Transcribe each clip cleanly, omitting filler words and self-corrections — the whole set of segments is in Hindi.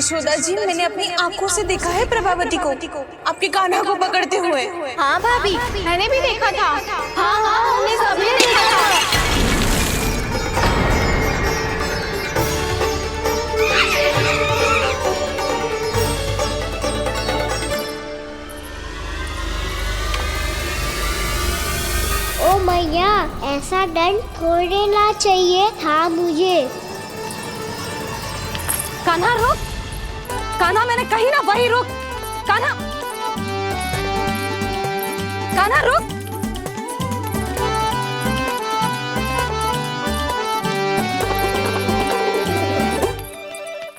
जशोदा जी, मैंने अपनी आंखों से देखा है प्रभावती को आपके कान्हा को पकड़ते हुए। हाँ भाभी, मैंने भी देखा था। हाँ हाँ, हमने सभी देखा था। ओ मैया, ऐसा दंड थोड़े चाहिए था मुझे। कान्हा रुक, कान्हा मैंने कही ना वही रुक। कान्हा, कान्हा रुक।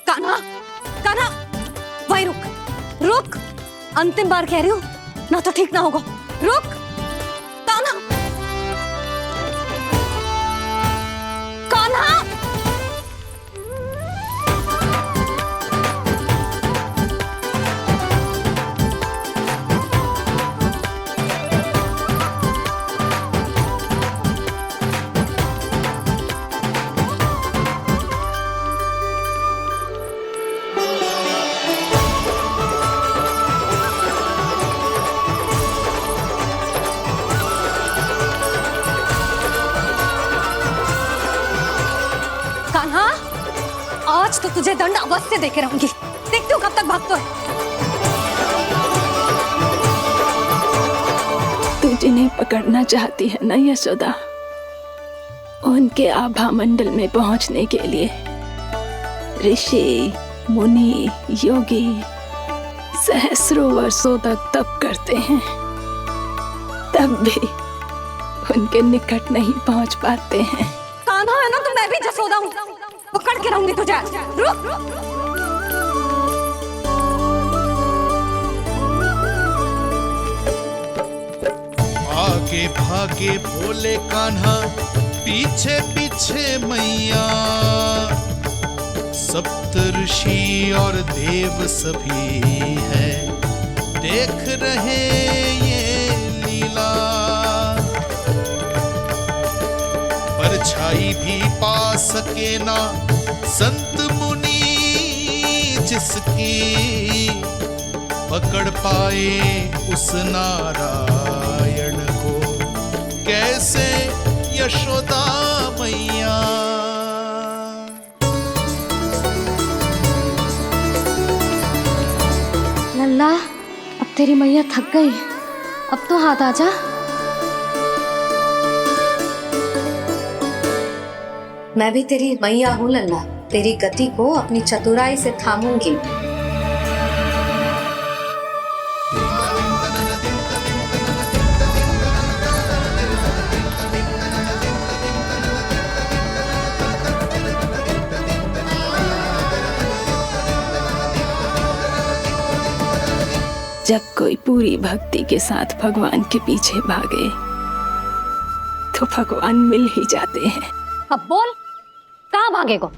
कान्हा, कान्हा वही रुक, रुक। अंतिम बार कह रही हूँ ना, तो ठीक ना होगा। रुक कान्हा, कान्हा। कान्हा, आज तो तुझे दंड अवश्य देके रहूंगी। देखती हूँ कब तक भागता है। तू जिन्हें पकड़ना चाहती है ना यशोदा, उनके आभा मंडल में पहुंचने के लिए ऋषि, मुनि, योगी सहस्रों वर्षों तक तप करते हैं, तब भी उनके निकट नहीं पहुंच पाते हैं। कान्हा है ना, तो मैं भी जसोदा हूँ, पकड़ के रहूंगी तुझे। रुक। आगे भागे भोले कान्हा, पीछे पीछे मैया, सप्त ऋषि और देव सभी हैं, देख रहे ये लीला। परछाई भी पा सके ना संत मुनि जिसकी, पकड़ पाए उस नारायण को कैसे यशोदा मैया। लल्ला, अब तेरी मैया थक गई, अब तो हाथ आजा। मैं भी तेरी मैया हूँ लल्ला, तेरी गति को अपनी चतुराई से थामूंगी। जब कोई पूरी भक्ति के साथ भगवान के पीछे भागे तो भगवान मिल ही जाते हैं। अब बोल, कहाँ भागेगो?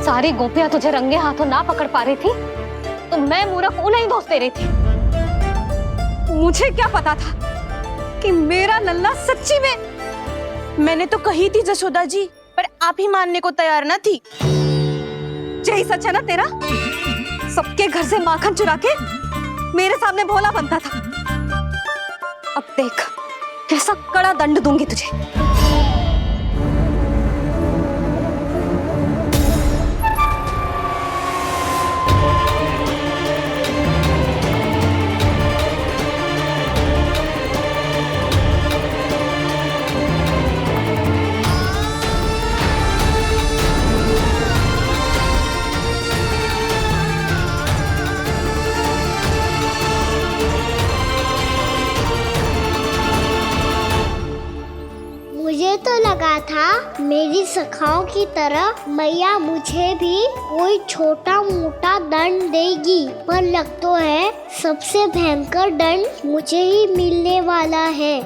सारी गोपियां तुझे रंगे हाथों ना पकड़ पा रही थी, तो मैं मूर्ख उन्हें ही दोष दे रही थी। मुझे क्या पता था कि मेरा लल्ला सच्ची में। मैंने तो कही थी जशोदा जी, पर आप ही मानने को तैयार ना थी। यही सच है ना तेरा? सबके घर से माखन चुरा के मेरे सामने भोला बनता था। अब देख कैसा कड़ा दंड दूंगी तुझे। मुझे तो लगा था मेरी सखाओं की तरह मैया मुझे भी कोई छोटा मोटा दंड देगी, पर लग तो है सबसे भयंकर दंड मुझे ही मिलने वाला है।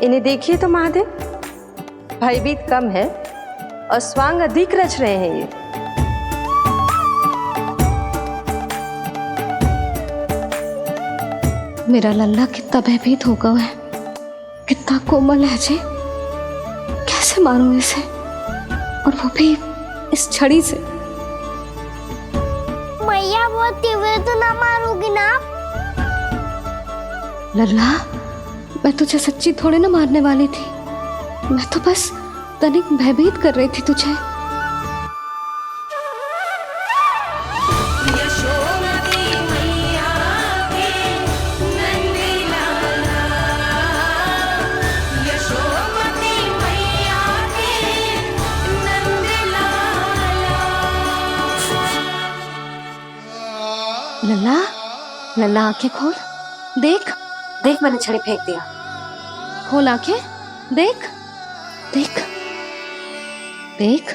इन्हें देखिए तो महादेव, भयभीत कम है और स्वांग अधिक रच रहे हैं ये। मेरा लल्ला कितना भयभीत हो गया है, कितना कोमल है जी। कैसे मारूं इसे, और वो भी इस छड़ी से। मैया बहुत तीव्र तो ना मारोगी ना? लल्ला, मैं तुझे सच्ची थोड़ी ना मारने वाली थी, मैं तो बस तनिक भयभीत कर रही थी तुझे। लल्ला, लल्ला आंखें खोल, देख देख, मैंने छड़ी फेंक दिया। खोल आंखें, देख देख देख।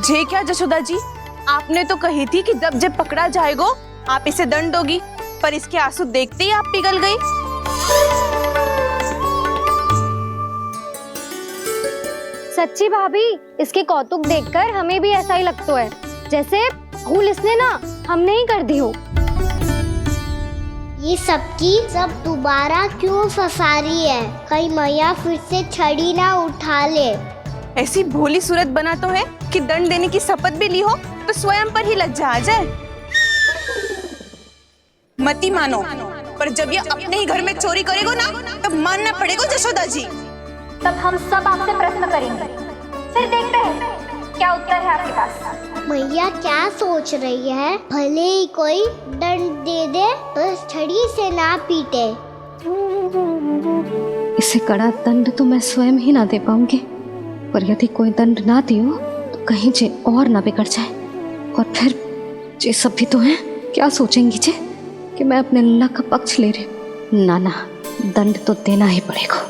जे क्या जशोदा जी, आपने तो कही थी कि जब जब पकड़ा जाएगा आप इसे दंड दोगी, पर इसके आंसू देखते ही आप पिघल गई। सच्ची भाभी, इसके कौतुक देखकर हमें भी ऐसा ही लगता है, जैसे भूल इसने ना हमने ही कर दी हो। ये सबकी सब दोबारा क्यों फंसा रही है? कहीं मैया फिर से छड़ी ना उठा ले। ऐसी भोली सूरत बना तो है कि दंड देने की शपथ भी ली हो तो स्वयं पर ही लज्जा आ जाए। मती मानो, पर जब ये अपने ही घर में चोरी करेगा ना, तब मानना पड़ेगा जशोदा जी। तब हम सब आपसे प्रश्न करेंगे, फिर देखते हैं क्या उत्तर है आपके पास। मैया क्या सोच रही है? भले ही कोई दंड दे दे तो छड़ी से ना पीटे। इसे कड़ा दंड तो मैं स्वयं ही ना दे पाऊंगी, पर यदि कोई दंड ना दियो तो कहीं जे और ना बिगड़ जाए, और फिर जे सब भी तो हैं, क्या सोचेंगी जे कि मैं अपने लल्ला का पक्ष ले रही। ना ना, दंड तो देना ही पड़ेगा।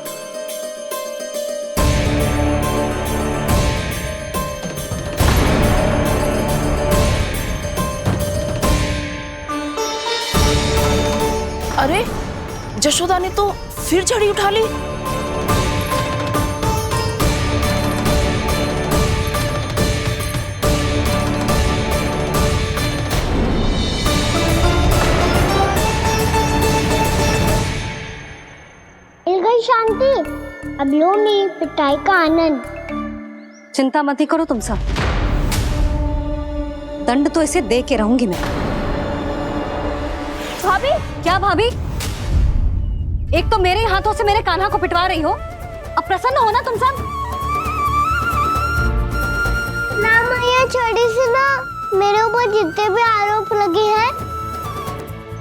अरे, जशोदा ने तो फिर छड़ी उठा ली। मिल गई शांति, अब लो नहीं पिटाई का आनंद। चिंता मत ही करो तुम सब, दंड तो इसे दे के रहूंगी मैं। भाभी, क्या भाभी? एक तो मेरे हाथों से मेरे कान्हा को पिटवा रही हो, अब प्रसन्न हो ना तुम सब? ना मैया, छड़ी से ना मेरे ऊपर जितने भी आरोप लगे हैं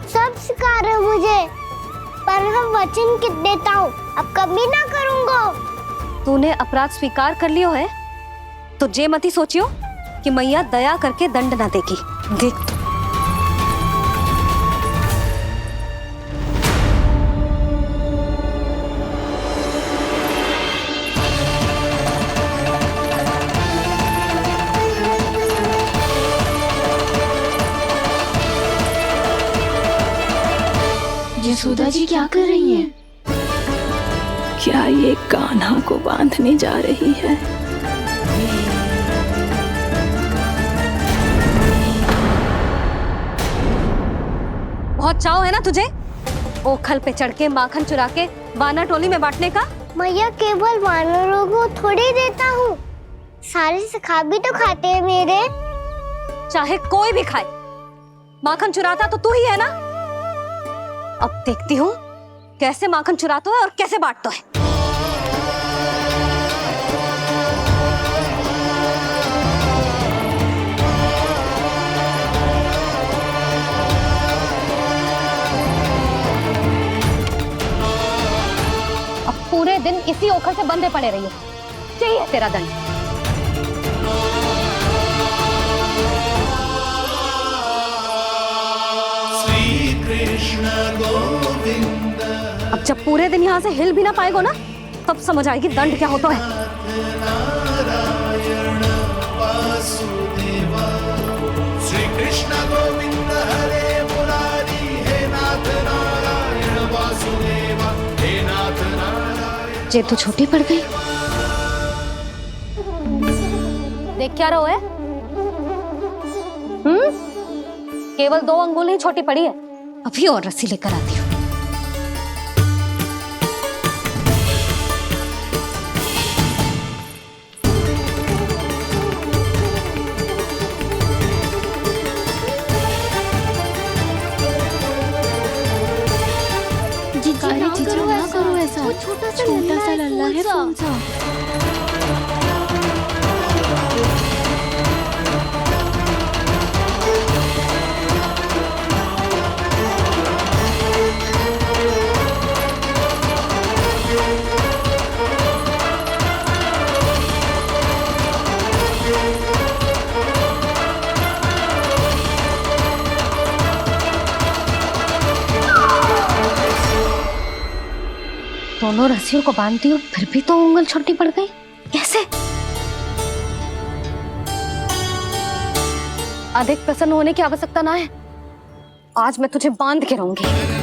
सब स्वीकार है मुझे, पर हम वचन कित देता हूँ, अब कभी ना करूँगा। तूने अपराध स्वीकार कर लियो है तो जे मती सोचियो कि मैया दया करके दंड ना देगी। देख यशोदा जी क्या कर रही हैं? क्या ये कान्हा को बांधने जा रही है? बहुत चाव है ना तुझे ओखल पे चढ़ के माखन चुरा के वानर टोली में बांटने का? मैया, केवल वानरों को थोड़ी देता हूँ, सारे सखा भी तो खाते हैं मेरे। चाहे कोई भी खाए, माखन चुराता तो तू ही है ना। अब देखती हूँ कैसे माखन चुराता है और कैसे बांटता है। अब पूरे दिन इसी ओखल से बंधे पड़े रहिए, चाहिए तेरा दंड। अब जब पूरे दिन यहाँ से हिल भी ना पाएगो ना, तब समझ आएगी दंड क्या होता है। श्री कृष्ण गोविंद हरे मुरारी, हे नाथ नारायण वासुदेवा, हे नाथ नारायण। जे तू छोटी पड़ गई, देख क्या रहो है? केवल 2 अंगुल ही छोटी पड़ी है। अभी और रस्सी लेकर आती हूँ। जीजी ना करो ऐसा। वो छोटा सा लल्ला है कौन सा? दोनों रस्सियों को बांधती हूँ, फिर भी तो उंगल छोटी पड़ गई। कैसे? अधिक प्रसन्न होने की आवश्यकता ना है। आज मैं तुझे बांध के रहूंगी।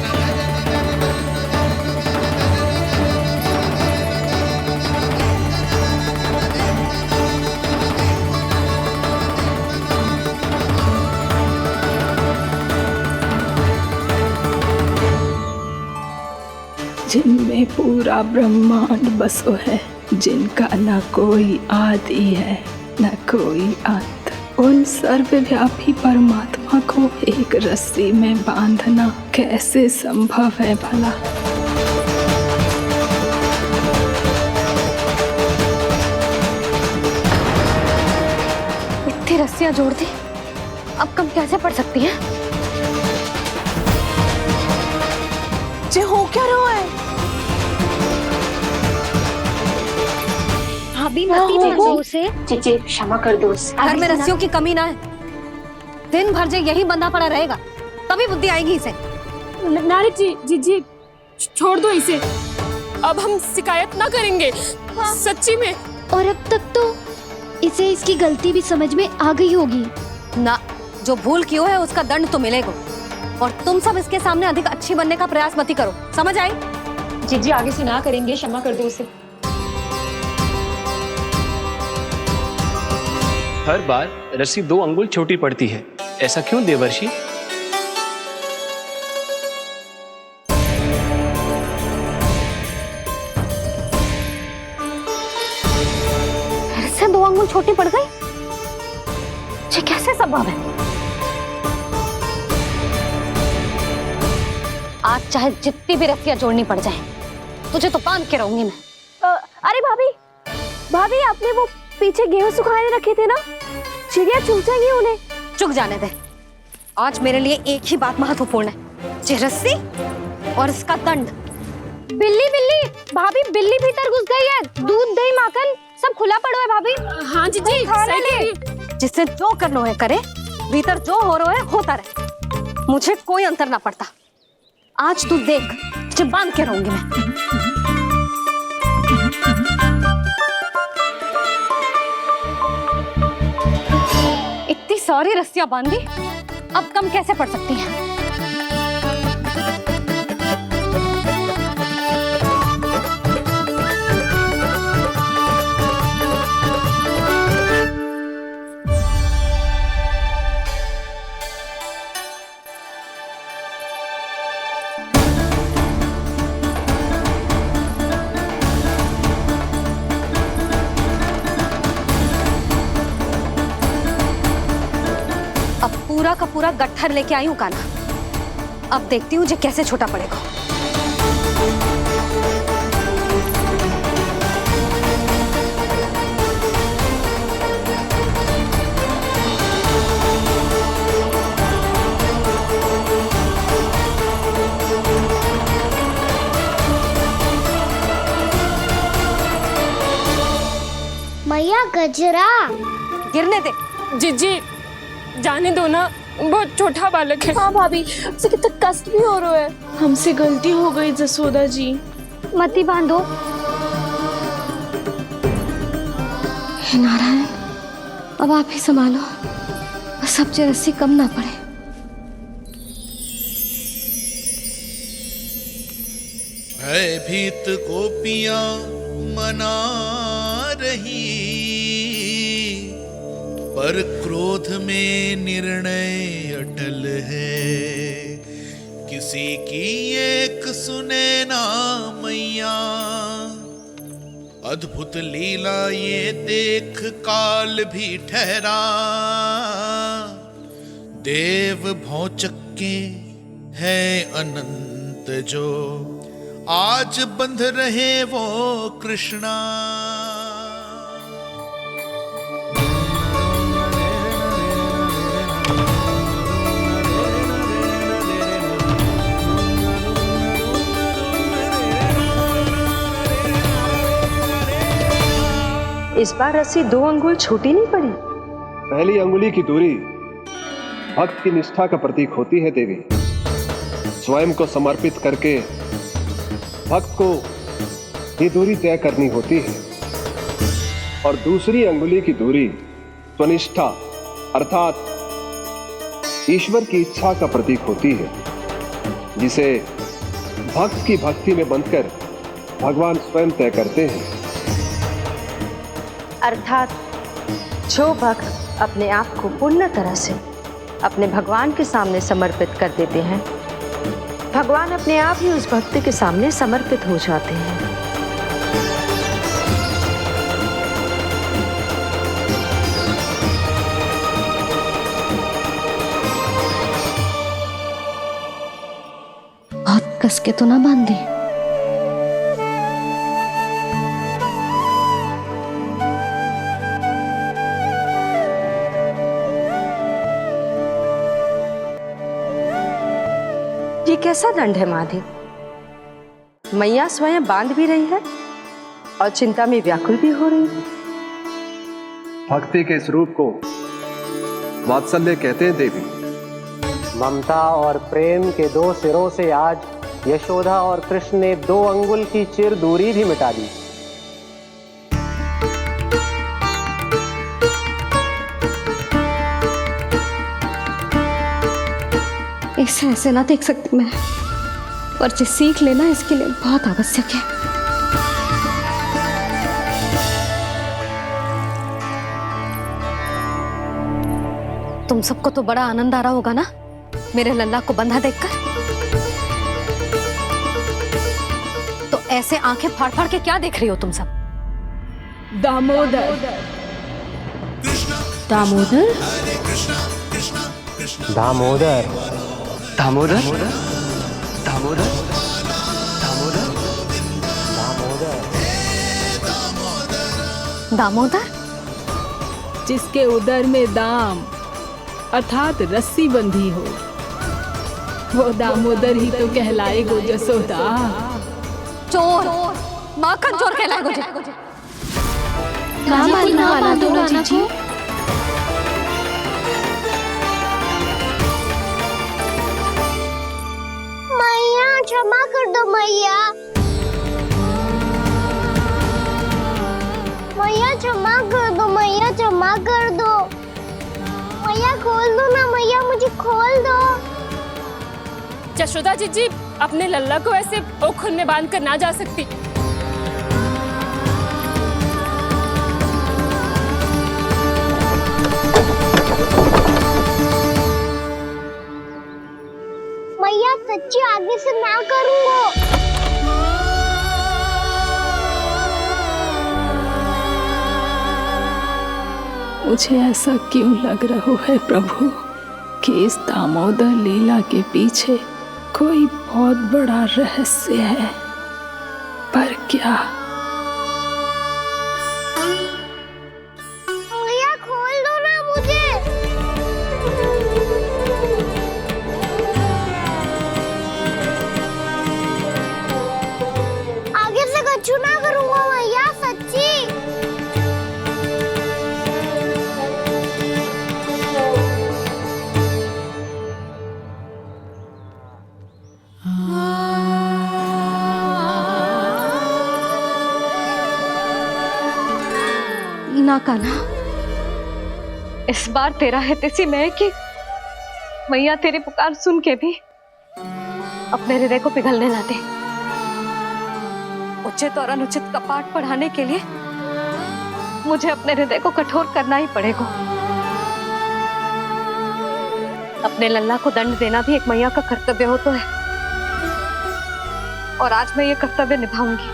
जिनमें पूरा ब्रह्मांड बसो है, जिनका न कोई आदि है न कोई अंत, उन सर्वव्यापी परमात्मा को एक रस्सी में बांधना कैसे संभव है भला? इतनी रस्सियां जोड़ दी, अब कम कैसे पड़ सकती हैं? जे हो क्या रहा है? भाभी मती भेजो उसे। जीजी क्षमा कर दो उसे। घर में रस्सियों की कमी ना है। दिन भर जे यही बंधा पड़ा रहेगा, तभी बुद्धि आएगी इसे। नारी जी छोड़ दो इसे। अब हम शिकायत ना करेंगे। सच्ची में। और अब तक तो इसे इसकी गलती भी समझ में आ गई होगी ना। जो भूल की है उसका दंड तो मिलेगा। और तुम सब इसके सामने अधिक अच्छी बनने का प्रयास मत करो, समझ आई? जीजी आगे से ना करेंगे, क्षमा कर दो उसे। हर बार रस्सी 2 अंगुल छोटी पड़ती है, ऐसा क्यों देवर्षि? फिर से 2 अंगुल छोटी पड़ गई? ये कैसे संभव है? आज चाहे जितनी भी रस्सियां जोड़नी पड़ जाए, तुझे तो बांध के रहूंगी मैं। अरे भाभी आपने वो पीछे गेहूं सुखाने रखे थे ना, चिड़िया चुग जाएंगी उन्हें। चुक जाने दे। आज मेरे लिए एक ही बात महत्वपूर्ण है, ये रस्सी और इसका दंड। बिल्ली भाभी, बिल्ली भीतर घुस गई है। दूध दही माखन सब खुला पड़ा है भाभी। हाँ जीजी सही कह रही है। जिससे जो करना है करे, भीतर जो हो रहा है होता रहे, मुझे कोई अंतर ना पड़ता। आज तू देख, तुझे बांध के रहूंगी मैं। इतनी सारी रस्सियां बांधी, अब कम कैसे पड़ सकती हैं? पूरा का पूरा गट्ठर लेके आई हूँ काना। अब देखती हूँ जे कैसे छोटा पड़ेगा। मैया गजरा गिरने दे। जीजी जाने दो ना, बहुत छोटा बालक है। हाँ भाभी, उसे कितना कष्ट भी हो रहा है। हमसे गलती हो गई जसोदा जी। मती बांधो। हे नारायण, अब आप ही संभालो, बस अब जे रस्सी कम ना पड़े। भयभीत गोपियां मना रही, पर क्रोध में निर्णय अटल है, किसी की एक सुने ना मैया। अद्भुत लीला ये देख काल भी ठहरा, देव भौचक्के है अनंत जो, आज बंध रहे वो कृष्णा। इस बार रस्सी 2 अंगुल छोटी नहीं पड़ी। पहली अंगुली की दूरी भक्त की निष्ठा का प्रतीक होती है देवी। स्वयं को समर्पित करके भक्त को ये दूरी तय करनी होती है। और दूसरी अंगुली की दूरी स्वनिष्ठा अर्थात ईश्वर की इच्छा का प्रतीक होती है, जिसे भक्त की भक्ति में बंधकर भगवान स्वयं तय करते हैं। अर्थात जो भक्त अपने आप को पूर्ण तरह से अपने भगवान के सामने समर्पित कर देते हैं, भगवान अपने आप ही उस भक्त के सामने समर्पित हो जाते हैं। बहुत कस के तो ना बांधी। ये कैसा दंड है महादेव? मैया स्वयं बांध भी रही है और चिंता में व्याकुल भी हो रही है। भक्ति के इस रूप को वात्सल्य कहते हैं देवी। ममता और प्रेम के 2 सिरों से आज यशोदा और कृष्ण ने 2 अंगुल की चिर दूरी भी मिटा दी। इसे ऐसे ना देख सकती मैं, पर जो सीख लेना इसके लिए बहुत आवश्यक है। तुम सबको तो बड़ा आनंद आ रहा होगा ना मेरे लल्ला को बंधा देखकर। तो ऐसे आंखें फाड़ फाड़ के क्या देख रही हो तुम सब? दामोदर दामोदर दामोदर दामोदर दामोदर दामोदर, जिसके उदर में दाम अर्थात रस्सी बंधी हो, वो दामोदर ही तो कहलाएगो जसोदा। चोर, माखन चोर कहलाएगो जी। कहाँ बांधना वाला तो जीजी? मैया क्षमा कर दो मैया। मैया क्षमा कर दो, मैया क्षमा कर दो। मैया खोल दो ना मैया, मुझे खोल दो। यशोदा जीजी अपने लल्ला को ऐसे ओखुन में बांध कर ना जा सकती। मैया सच्ची आगे से ना करूँगा। मुझे ऐसा क्यों लग रहा है प्रभु कि इस दामोदर लीला के पीछे कोई बहुत बड़ा रहस्य है, पर क्या? मैया खोल दो ना मुझे। आगे से कछु ना करूँगा मैया, सच्ची। ना कान्हा, इस बार तेरा है तेसी मैं कि मैया तेरी पुकार सुन के भी अपने हृदय को पिघलने ना दे। उचित और अनुचित कपाट पढ़ाने के लिए मुझे अपने हृदय को कठोर करना ही पड़ेगा। अपने लल्ला को दंड देना भी एक मैया का कर्तव्य हो तो है, और आज मैं ये कर्तव्य निभाऊंगी।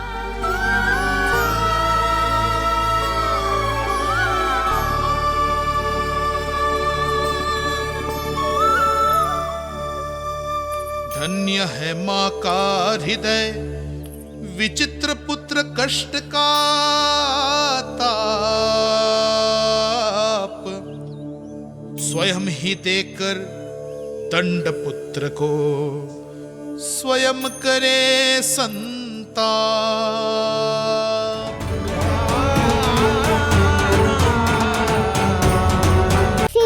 धन्य है माँ का हृदय, विचित्र पुत्र कष्ट का ताप, स्वयं ही देकर दंड पुत्र को स्वयं करे संताप।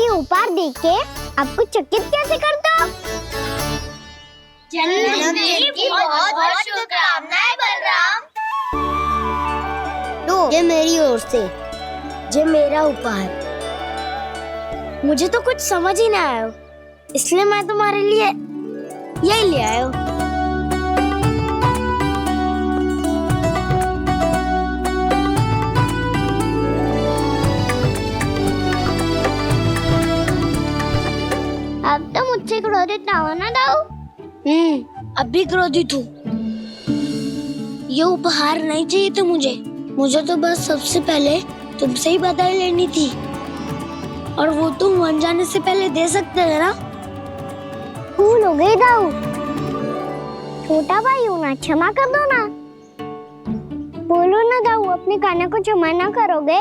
उपहार देके आपको चकित कैसे कर दो? जन्मदिन की बहुत शुभकामनाएं बलराम। लो, ये मेरी ओर से, ये मेरा उपहार। मुझे तो कुछ समझ ही ना आया, इसलिए मैं तुम्हारे लिए यही ले आया हूँ। अब तो मुझसे क्रोधित ना हो ना दाऊ। अब भी क्रोधित हूँ। ये उपहार नहीं चाहिए था मुझे तो बस सबसे पहले तुमसे ही बधाई लेनी थी, और वो तुम बन जाने से पहले दे सकते थे ना। भूल हो गई दाऊ, छोटा भाई हूँ ना, क्षमा कर दो ना। बोलो ना दाऊ, अपने कान्हा को क्षमा ना करोगे?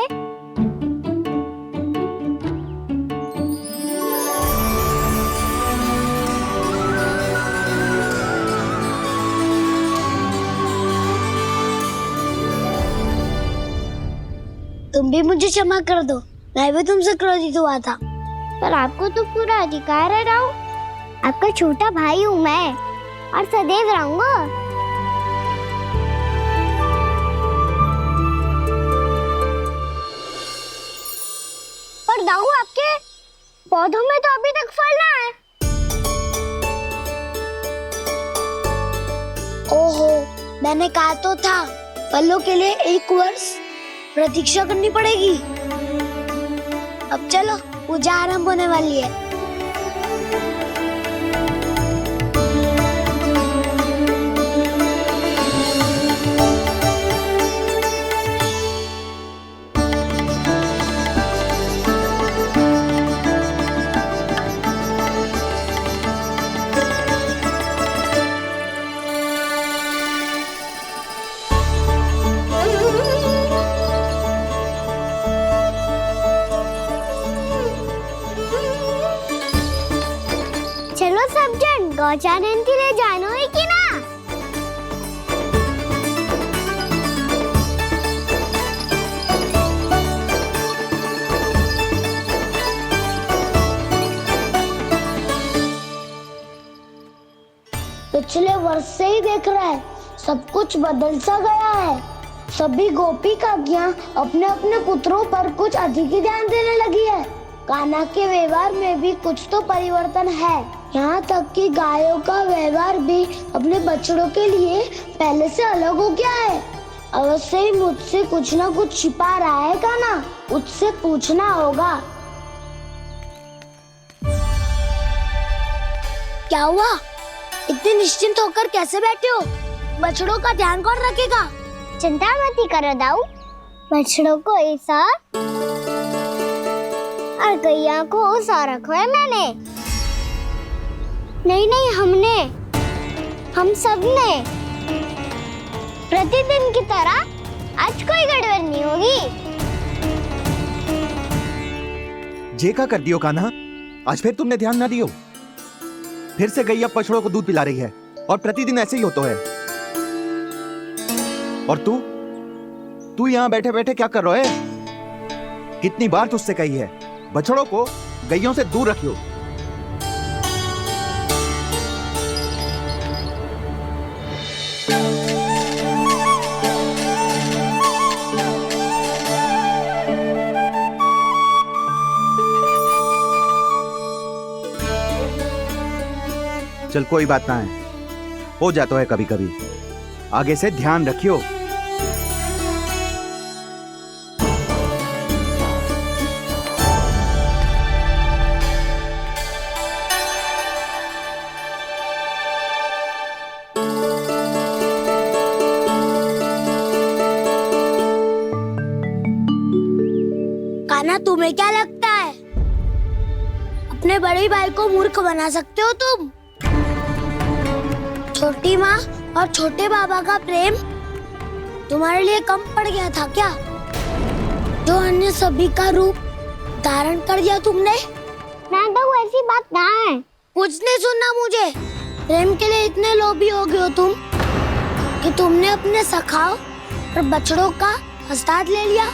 तुम भी मुझे क्षमा कर दो, मैं भी तुमसे क्रोधित हुआ था। पर आपको तो पूरा अधिकार है राव, आपका छोटा भाई हूँ मैं, और सदैव रहूंगा। पर दाऊ, आपके पौधों में तो अभी तक फल ना है। ओहो, मैंने कहा तो था, फलों के लिए 1 वर्ष प्रतीक्षा करनी पड़ेगी। अब चलो, पूजा आरंभ होने वाली है। चलो सब जन गौचारण के लिए जानो है कि ना? पिछले वर्ष से ही देख रहा है, सब कुछ बदल सा गया है। सभी गोपी काकियां अपने अपने पुत्रों पर कुछ अधिक ही ध्यान देने लगी है। कान्हा के व्यवहार में भी कुछ तो परिवर्तन है। यहाँ तक कि गायों का व्यवहार भी अपने बछड़ों के लिए पहले से अलग हो गया है। अवश्य ही मुझसे कुछ ना कुछ छिपा रहा है कान्हा, उससे पूछना होगा। क्या हुआ? इतने निश्चिंत होकर कैसे बैठे हो? बछड़ों का ध्यान कौन रखेगा? चिंता मत करो दाऊ, बछड़ों को ऐसा और गैया को उसा रखा है मैंने। नहीं, हम सब ने प्रतिदिन की तरह आज कोई गड़बड़ नहीं होगी। जे का कर दियो कान्हा, आज फिर तुमने ध्यान ना दियो। फिर से गैया बछड़ों को दूध पिला रही है, और प्रतिदिन ऐसे ही होता है। और तू यहाँ बैठे बैठे क्या कर रहा है? कितनी बार तुझसे कही है, बछड़ों को गैयों से दूर रखियो। चल कोई बात ना है, हो जाता है कभी कभी। आगे से ध्यान रखियो। क्या तुम्हें क्या लगता है अपने बड़े भाई को मूर्ख बना सकते हो तुम? छोटी माँ और छोटे बाबा का प्रेम तुम्हारे लिए कम पड़ गया था क्या, जो अन्य सभी का रूप धारण कर दिया तुमने? नाटक ऐसी बात ना है, कुछ नहीं सुनना मुझे। प्रेम के लिए इतने लोभी हो गए हो तुम कि तुमने अपने सखाओं और बछड़ों का हस्ताक्षर ले लिया,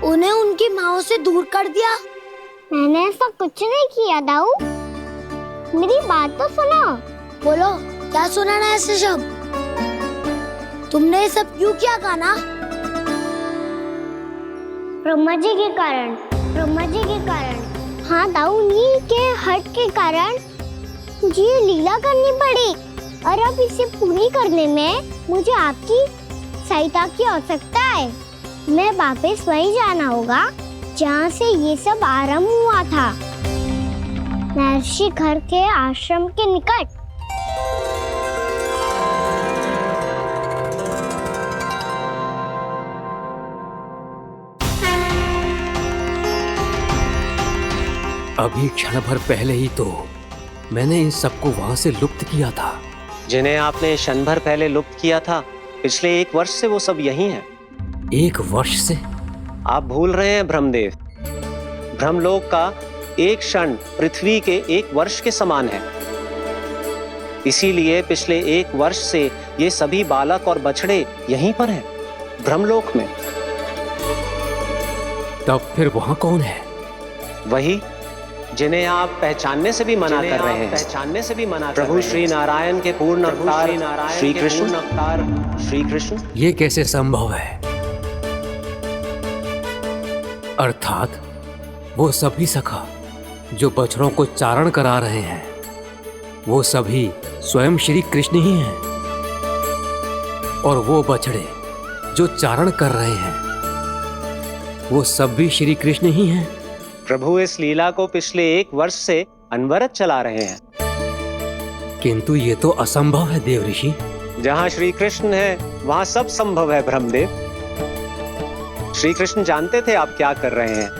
उन्हें उनकी माँओं से दूर कर दिया। मैंने ऐसा कुछ नहीं किया दाऊ, मेरी बात तो सुनो। बोलो, क्या सुनाना है ऐसे शब्द? तुमने ये सब क्यों किया कान्हा? ब्रह्मा जी के कारण, ब्रह्मा जी के कारण। हाँ दाऊ, नील के हट के कारण मुझे ये लीला करनी पड़ी, और अब इसे पूरी करने में मुझे आपकी सहायता की आवश्यकता है। मैं वापस वहीं जाना होगा जहाँ से ये सब आरंभ हुआ था, महर्षि घर के आश्रम के निकट। अभी क्षण भर पहले ही तो मैंने इन सबको वहां से लुप्त किया था। जिन्हें आपने क्षण भर पहले लुप्त किया था, पिछले 1 वर्ष से वो सब यहीं हैं। 1 वर्ष से? आप भूल रहे हैं ब्रह्मदेव, ब्रह्मलोक का एक क्षण पृथ्वी के 1 वर्ष के समान है। इसीलिए पिछले 1 वर्ष से ये सभी बालक और बछड़े यहीं पर हैं, ब्रह्मलोक में। तब फिर वहां कौन है? वही जिन्हें आप पहचानने से भी मना कर रहे हैं, पहचानने से भी मना प्रभु श्री नारायण के पूर्ण अवतार श्री कृष्ण। ये कैसे संभव है? अर्थात वो सभी सखा जो बछड़ों को चारण करा रहे हैं, वो सभी स्वयं श्री कृष्ण ही हैं, और वो बछड़े जो चारण कर रहे हैं, वो सब भी श्री कृष्ण ही हैं। प्रभु इस लीला को पिछले 1 वर्ष से अनवरत चला रहे हैं। किंतु ये तो असंभव है देव ऋषि। जहाँ श्री कृष्ण है वहाँ सब संभव है ब्रह्मदेव। श्री कृष्ण जानते थे आप क्या कर रहे हैं।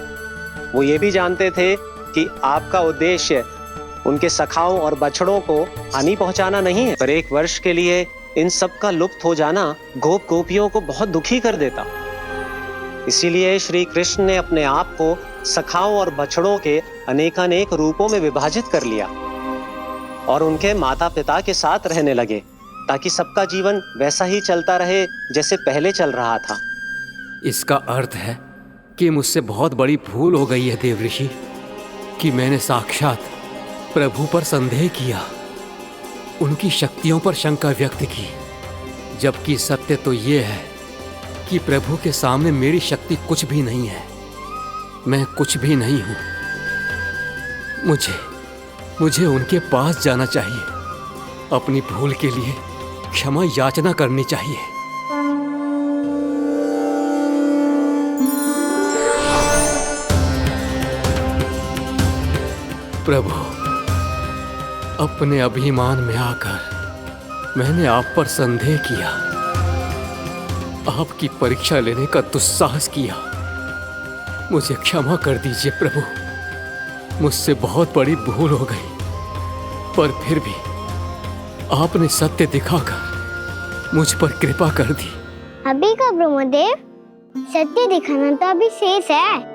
वो ये भी जानते थे कि आपका उद्देश्य उनके सखाओं और बछड़ों को हानि पहुंचाना नहीं है, पर 1 वर्ष के लिए इन सब का लुप्त हो जाना गोप गोपियों को बहुत दुखी कर देता। इसीलिए श्री कृष्ण ने अपने आप को सखाओं और बछड़ों के अनेकानेक रूपों में विभाजित कर लिया और उनके माता पिता के साथ रहने लगे, ताकि सबका जीवन वैसा ही चलता रहे जैसे पहले चल रहा था। इसका अर्थ है कि मुझसे बहुत बड़ी भूल हो गई है देव ऋषि, कि मैंने साक्षात प्रभु पर संदेह किया, उनकी शक्तियों पर शंका व्यक्त की, जबकि सत्य तो ये है कि प्रभु के सामने मेरी शक्ति कुछ भी नहीं है, मैं कुछ भी नहीं हूं। मुझे उनके पास जाना चाहिए, अपनी भूल के लिए क्षमा याचना करनी चाहिए। प्रभु, अपने अभिमान में आकर मैंने आप पर संदेह किया, आपकी परीक्षा लेने का दुस्साहस किया। मुझे क्षमा कर दीजिए प्रभु, मुझसे बहुत बड़ी भूल हो गई, पर फिर भी आपने सत्य दिखाकर मुझ पर कृपा कर दी। अभी का ब्रह्मदेव, सत्य दिखाना तो अभी शेष है।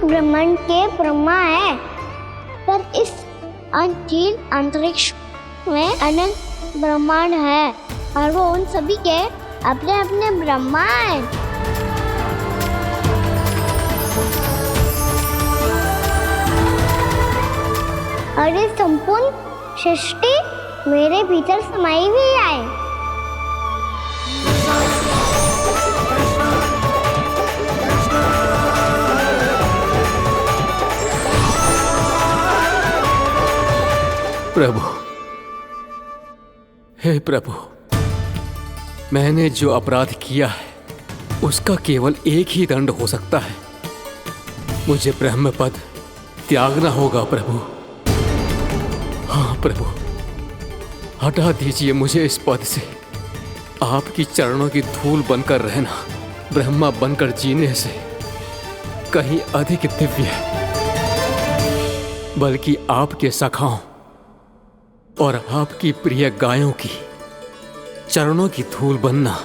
ब्रह्मांड के ब्रह्मा है, पर इस अनंत अंतरिक्ष में अनंत ब्रह्मांड है, और वो उन सभी के अपने अपने ब्रह्मा हैं। और ये संपूर्ण सृष्टि मेरे भीतर समाई हुई है। प्रभु, हे प्रभु, मैंने जो अपराध किया है उसका केवल एक ही दंड हो सकता है। मुझे ब्रह्म पद त्यागना होगा प्रभु। हाँ प्रभु, हटा दीजिए मुझे इस पद से। आपकी चरणों की धूल बनकर रहना ब्रह्मा बनकर जीने से कहीं अधिक दिव्य है। बल्कि आपके सखाओं और आपकी प्रिय गायों की चरणों की धूल बनना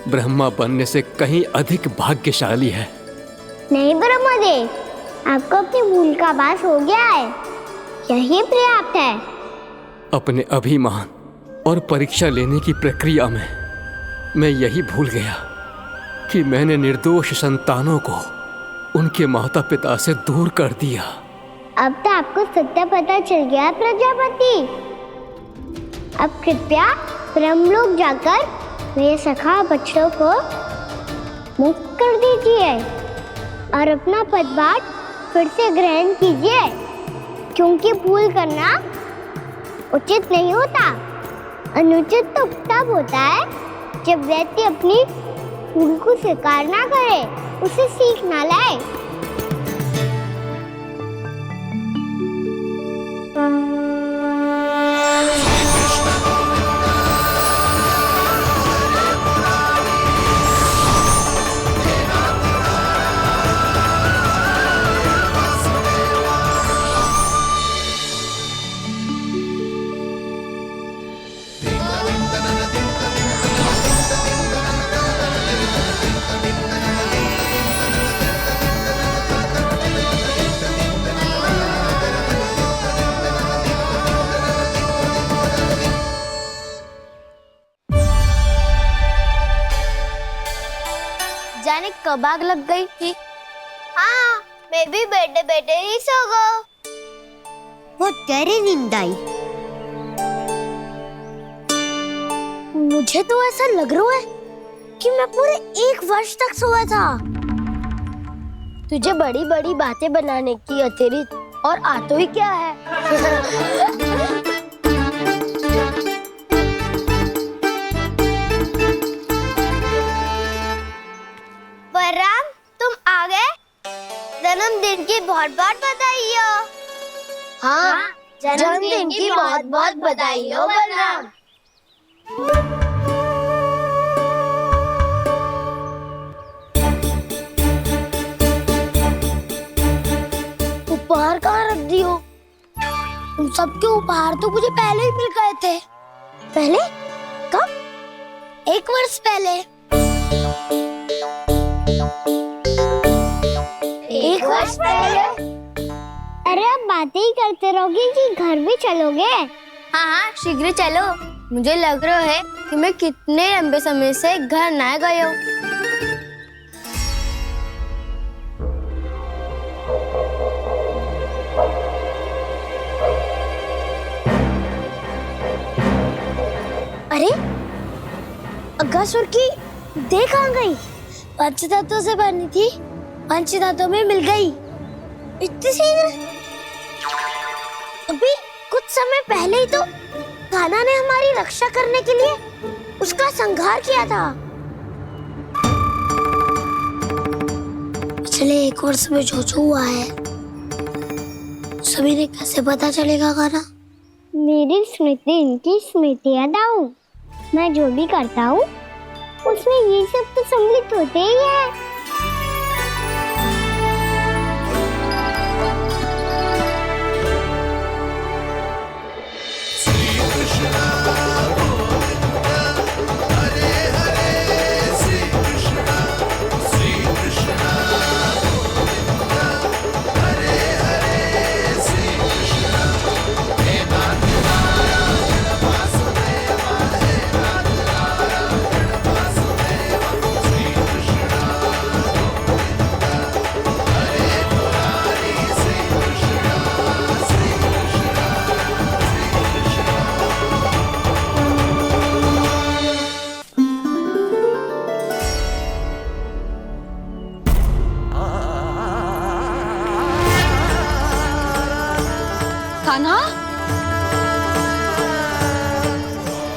ब्रह्मा बनने से कहीं अधिक भाग्यशाली है। नहीं ब्रह्मदेव, आपको अपनी भूल का आभास हो गया है, यही पर्याप्त है। अपने अभिमान और परीक्षा लेने की प्रक्रिया में मैं यही भूल गया कि मैंने निर्दोष संतानों को उनके माता पिता से दूर कर दिया। अब तो आपको सत्य पता चल गया प्रजापति। अब कृपया ब्रह्मलोक जाकर मेरे सखा बच्चों को मुक्त कर दीजिए और अपना पदभार फिर से ग्रहण कीजिए, क्योंकि भूल करना उचित नहीं होता। अनुचित तो तब होता है जब व्यक्ति अपनी भूल को स्वीकार ना करे, उसे सीख ना लाए। जाने कब आग लग गई थी। हाँ, मैं भी बैठे बैठे ही सो गया। बहुत गहरी नींद आई। मुझे तो ऐसा लग रहा है कि मैं पूरे 1 वर्ष तक सोया था। तुझे बड़ी बड़ी बातें बनाने की अतिरिक्त और आता ही क्या है। बलराम, तुम आ गए? जन्मदिन की बहुत बहुत बधाई हो। हाँ, जन्मदिन की बहुत बहुत बधाई हो बलराम। उपहार कहाँ रख दी हो? उन सबके उपहार तो मुझे पहले ही मिल गए थे। पहले? कब? 1 वर्ष पहले। 1 वर्ष पहले? अरे अब बातें ही करते रहोगे कि घर भी चलोगे? हाँ हाँ, शीघ्र चलो। मुझे लग रहा है कि मैं कितने लंबे समय से घर ना गया हूँ। अरे अगासुर की देह कहाँ गई? पंचतत्वों से बनी थी, पंचतत्वों में मिल गई। इतनी शीघ्र? अभी कुछ समय पहले ही तो कान्हा ने हमारी रक्षा करने के लिए उसका संहार किया था। पिछले 1 वर्ष में जो जो हुआ है सभी ने कैसे पता चलेगा कान्हा? मेरी स्मृति इनकी स्मृति अदाऊं। मैं जो भी करता हूँ उसमें ये सब तो सम्मिलित होते ही है।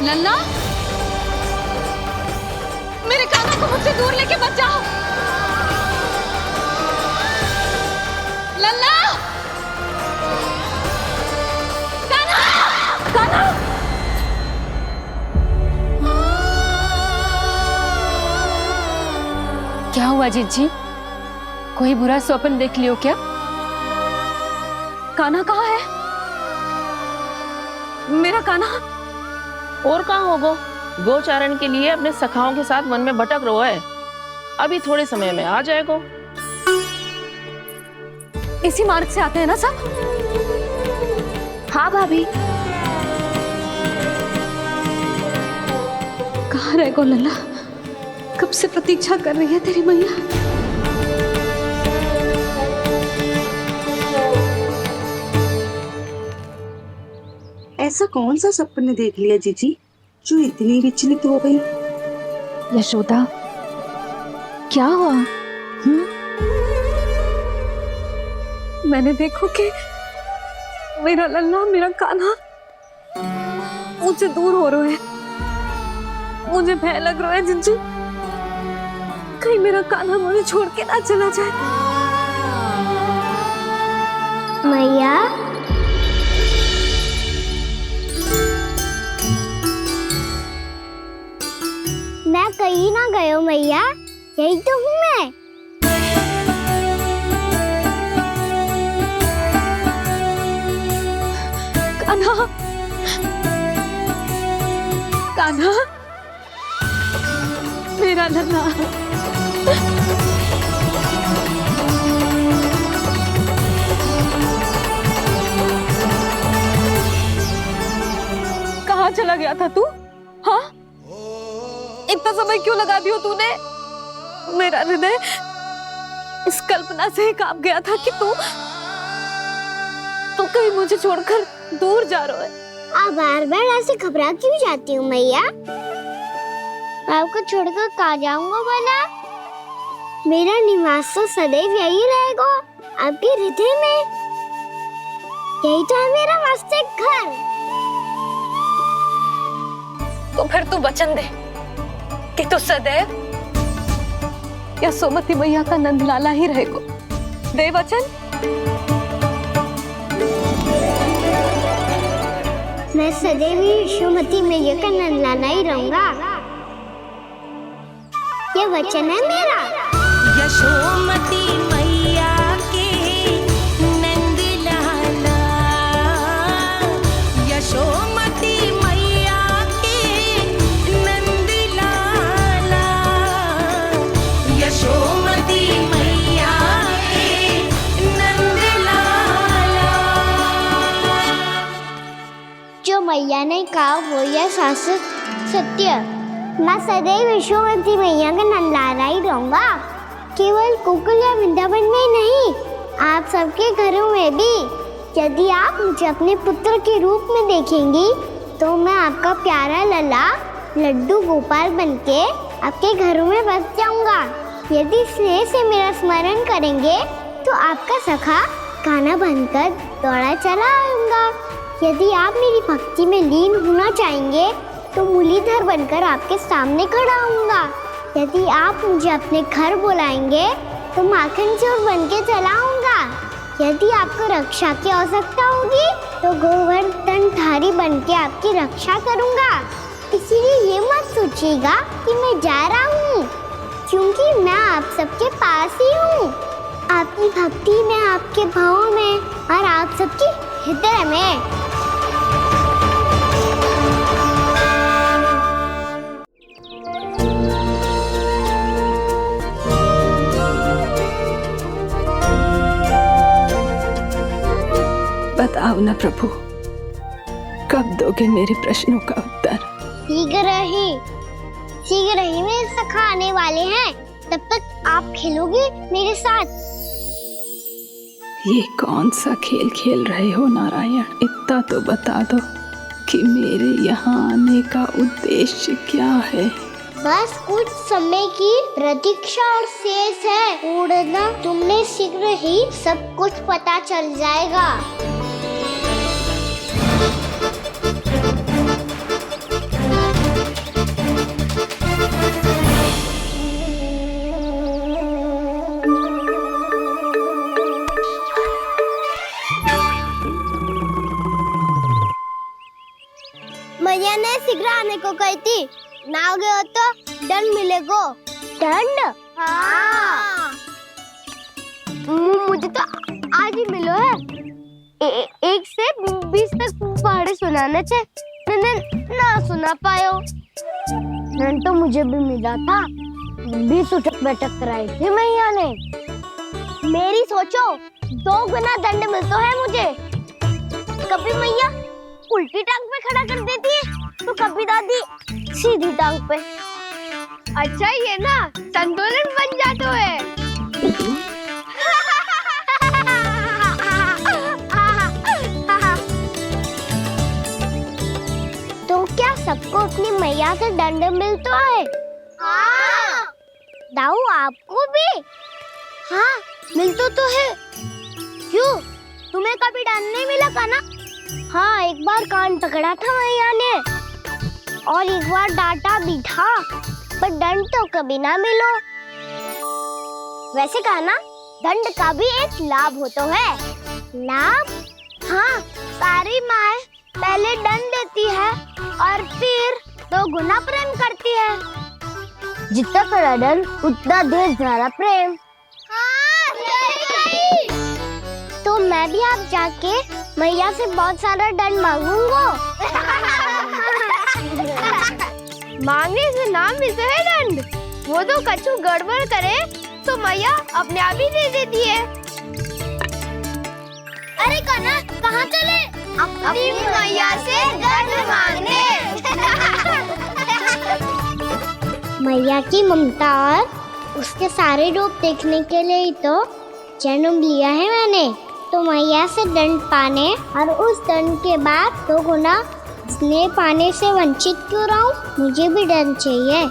लल्ला, मेरे कान्हा को मुझसे दूर लेके मत जाओ। लल्ला, कान्हा, कान्हा। क्या हुआ जीजी? कोई बुरा स्वप्न देख लियो क्या? कान्हा कहाँ है? मेरा कान्हा? और कहाँ होगो? गोचारण के लिए अपने सखाओं के साथ वन में भटक रहा है। अभी थोड़े समय में आ जाएगा। इसी मार्ग से आते हैं ना सब? हाँ भाभी। कहाँ रह गो लल्ला? कब से प्रतीक्षा कर रही है तेरी मैया। ऐसा कौन सा सपने देख लिया जीजी जो इतनी विचलित हो गई? यशोदा, क्या हुआ? मैंने देखो कि मेरा लल्ला, मेरा कान्हा मुझसे दूर हो रहे हैं। मुझे भय लग रहा है जिज्जू, कहीं मेरा कान्हा मुझे छोड़ के ना चला जाए। मैया, मैं कहीं ना गयो मैया, यही तो हूँ मैं। कान्हा, कान्हा, मेरा लल्ला। कहाँ चला गया था तू? हाँ, इतना समय क्यों लगा दियो तूने? मेरा हृदय इस कल्पना से ही कांप गया था कि तू कहीं मुझे छोड़कर दूर जा रहा है। आप बार बार ऐसे घबरा क्यों जाती हूँ मैया? आपको छोड़कर कहाँ जाऊंगा भला? मेरा निवास तो सदैव यही रहेगा, आपके हृदय में। यही तो है मेरा वास्तविक घर। तो फिर तू वचन दे कि तू सदैव यशोमती मैया का नंदलाला ही रहेगा। दे वचन। मैं सदैव यशोमती मैया का नंदलाला ही रहूंगा, ये वचन है मेरा। यशोमती मैया के नंदलाला, यशोमती मैया के नंदलाला, यशोमती मैया के नंदलाला। जो मैया ने कहा वो यह शाश्वत सत्य। मैं सदैव यशोमती मैया का नंदलाला ही रहूंगा, केवल गोकुल या वृंदावन में नहीं, आप सबके घरों में भी। यदि आप मुझे अपने पुत्र के रूप में देखेंगी तो मैं आपका प्यारा लल्ला लड्डू गोपाल बनके आपके घरों में बस जाऊंगा। यदि स्नेह से मेरा स्मरण करेंगे तो आपका सखा कान्हा बनकर दौड़ा चला आऊंगा। यदि आप मेरी भक्ति में लीन होना चाहेंगे तो मुरलीधर बनकर आपके सामने खड़ा होऊंगा। यदि आप मुझे अपने घर बुलाएंगे तो माखन चोर बनके चला आऊंगा। यदि आपको रक्षा की आवश्यकता होगी तो गोवर्धनधारी बनके आपकी रक्षा करूंगा। इसीलिए ये मत सोचिएगा कि मैं जा रहा हूँ, क्योंकि मैं आप सबके पास ही हूँ, आपकी भक्ति में, आपके भावों में और आप सबके हृदय में। बताओ ना प्रभु, कब दोगे मेरे प्रश्नों का उत्तर? शीघ्र ही मेरे सखा आने वाले हैं, तब तक आप खेलोगे मेरे साथ। ये कौन सा खेल खेल रहे हो नारायण? इतना तो बता दो कि मेरे यहाँ आने का उद्देश्य क्या है? बस कुछ समय की प्रतीक्षा और शेष है। उड़ना तुमने शीघ्र ही सब कुछ पता चल जाएगा। मैया ने शीघ्र आने को कही थी, ना गए हो तो दंड मिलेगा। दंड? हाँ। मुझे तो आज ही मिलो है। 1 से 20 तक पहाड़े सुनाने थे, ना सुना पायो। दंड तो मुझे भी मिला था, 20 उठक बैठक कराई थी मैया ने। मेरी सोचो 2 गुना दंड मिलता है मुझे। कभी मैया उल्टी टांग पे खड़ा कर देती है, तो कभी दादी सीधी टांग पे। अच्छा ये ना संतुलन बन जाता है। तो क्या सबको अपनी मैया से दंड मिलता है? हाँ। दाऊ आपको भी? हाँ मिलता तो है। क्यों, तुम्हें कभी दंड नहीं मिला का ना? हाँ, एक बार कान पकड़ा था मैया ने और एक बार डांटा भी था, पर दंड तो कभी ना मिलो। वैसे कहा ना, दंड का भी एक लाभ होता है। लाभ? हाँ, सारी माँ पहले दंड देती है और फिर 2 गुना प्रेम करती है। जितना बड़ा दंड उतना ढेर सारा प्रेम। हाँ, सही। तो मैं भी आप जाके मैया से बहुत सारा दंड मांगूंगा। मांगने से ना मिलता है दंड, वो तो कछु गड़बड़ करे तो मैया अपने आप ही दे देती है। अरे कन्हा, कहाँ चले? अपनी मैया से दंड मांगने। मैया की ममता और उसके सारे रूप देखने के लिए ही तो जन्म लिया है मैंने। तो मैया से दंड पाने और उस दंड के बाद 2 गुना स्नेह पाने से वंचित क्यों रहूं? मुझे भी दंड चाहिए।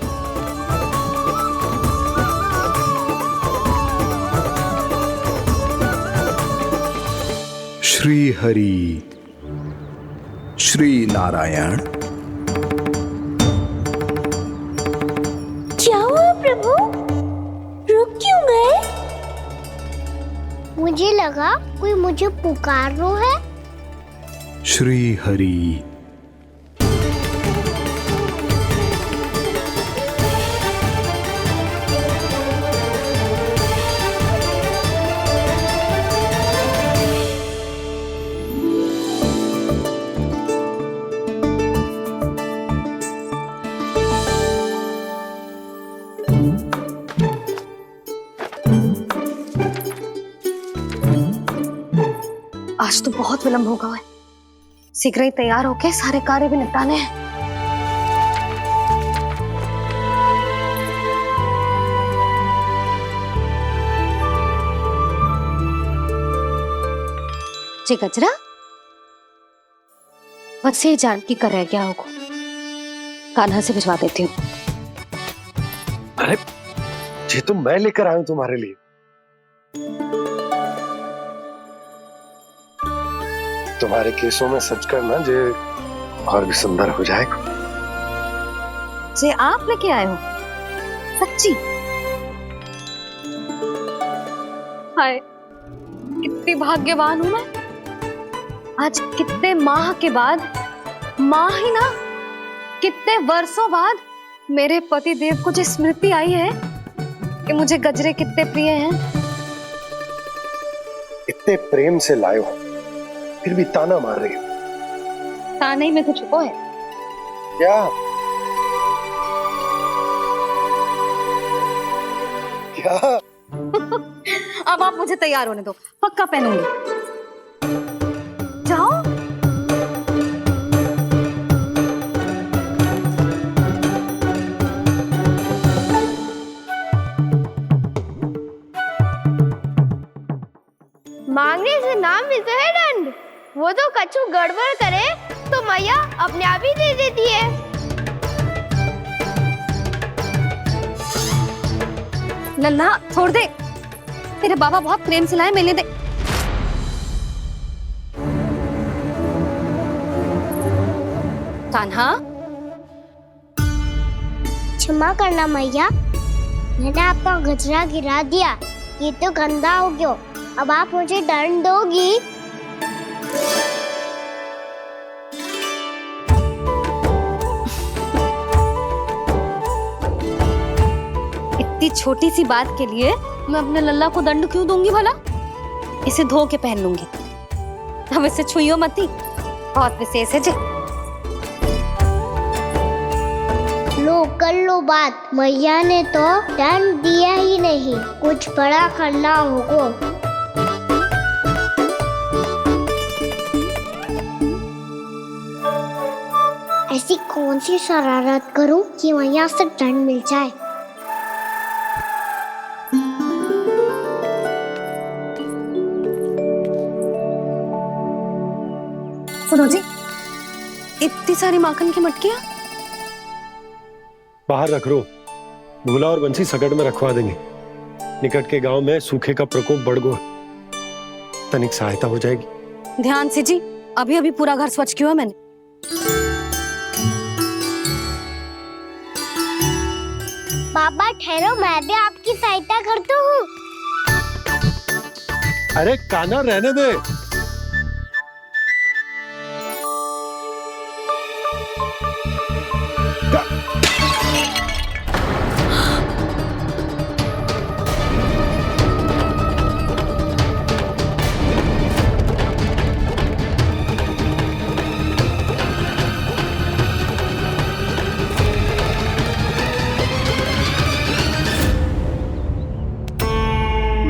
श्री हरि, श्री नारायण। क्या हुआ प्रभु? रुक क्यों गए? मुझे लगा कोई मुझे पुकार रहा है। श्री हरि। आज तो बहुत विलंब होगा है, शीघ्र ही तैयार होके सारे कार्य भी निपटाने हैं। जी गजरा, बस ये जान की कर रह गया होगा, कान्हा से भिजवा देती हूँ। अरे ये तो मैं लेकर आया हूं तुम्हारे लिए। तुम्हारे केसों में सच करना जे और भी सुंदर हो जाएगा। जे आप लेके आए हो? सच्ची? हाय, कितनी भाग्यवान हूं मैं। आज कितने माह के बाद, माह ही ना, कितने वर्षों बाद मेरे पति देव को जो स्मृति आई है कि मुझे गजरे कितने प्रिय हैं। इतने प्रेम से लाए हो, फिर भी ताना मार रही हो। ताने में कुछ छुपो है क्या? क्या? अब आप मुझे तैयार होने दो, पक्का पहनूंगी। जाओ। मांगने से ना मिलता है दंड, वो तो कछु गड़बड़ करे तो मैया अपने आप ही दे देती है। लल्ला छोड़ दे, तेरे बाबा बहुत प्रेम से लाए, मिलने दे। कान्हा, क्षमा करना मैया, मैंने आपका गजरा गिरा दिया, ये तो गंदा हो गया। अब आप मुझे दंड दोगी? छोटी सी बात के लिए मैं अपने लल्ला को दंड क्यों दूंगी भला? इसे धो के पहन लूंगी। अब इसे छुइयो मती, बहुत विशेष है जी। लो कर लो बात, मैया ने तो दंड दिया ही नहीं, कुछ बड़ा करना होगा। ऐसी कौन सी शरारत करूं कि मैया से दंड मिल जाए। सुनो जी, इतनी सारी माखन की मटकियां बाहर रख रो, भूला और बंसी सकट में रखवा देंगे। निकट के गांव में सूखे का प्रकोप बढ़ गो, तनिक सहायता हो जाएगी। ध्यान से जी, अभी अभी पूरा घर स्वच्छ किया है मैंने। पापा ठहरो, मैं भी आपकी सहायता करता हूँ। अरे कान्हा रहने दे।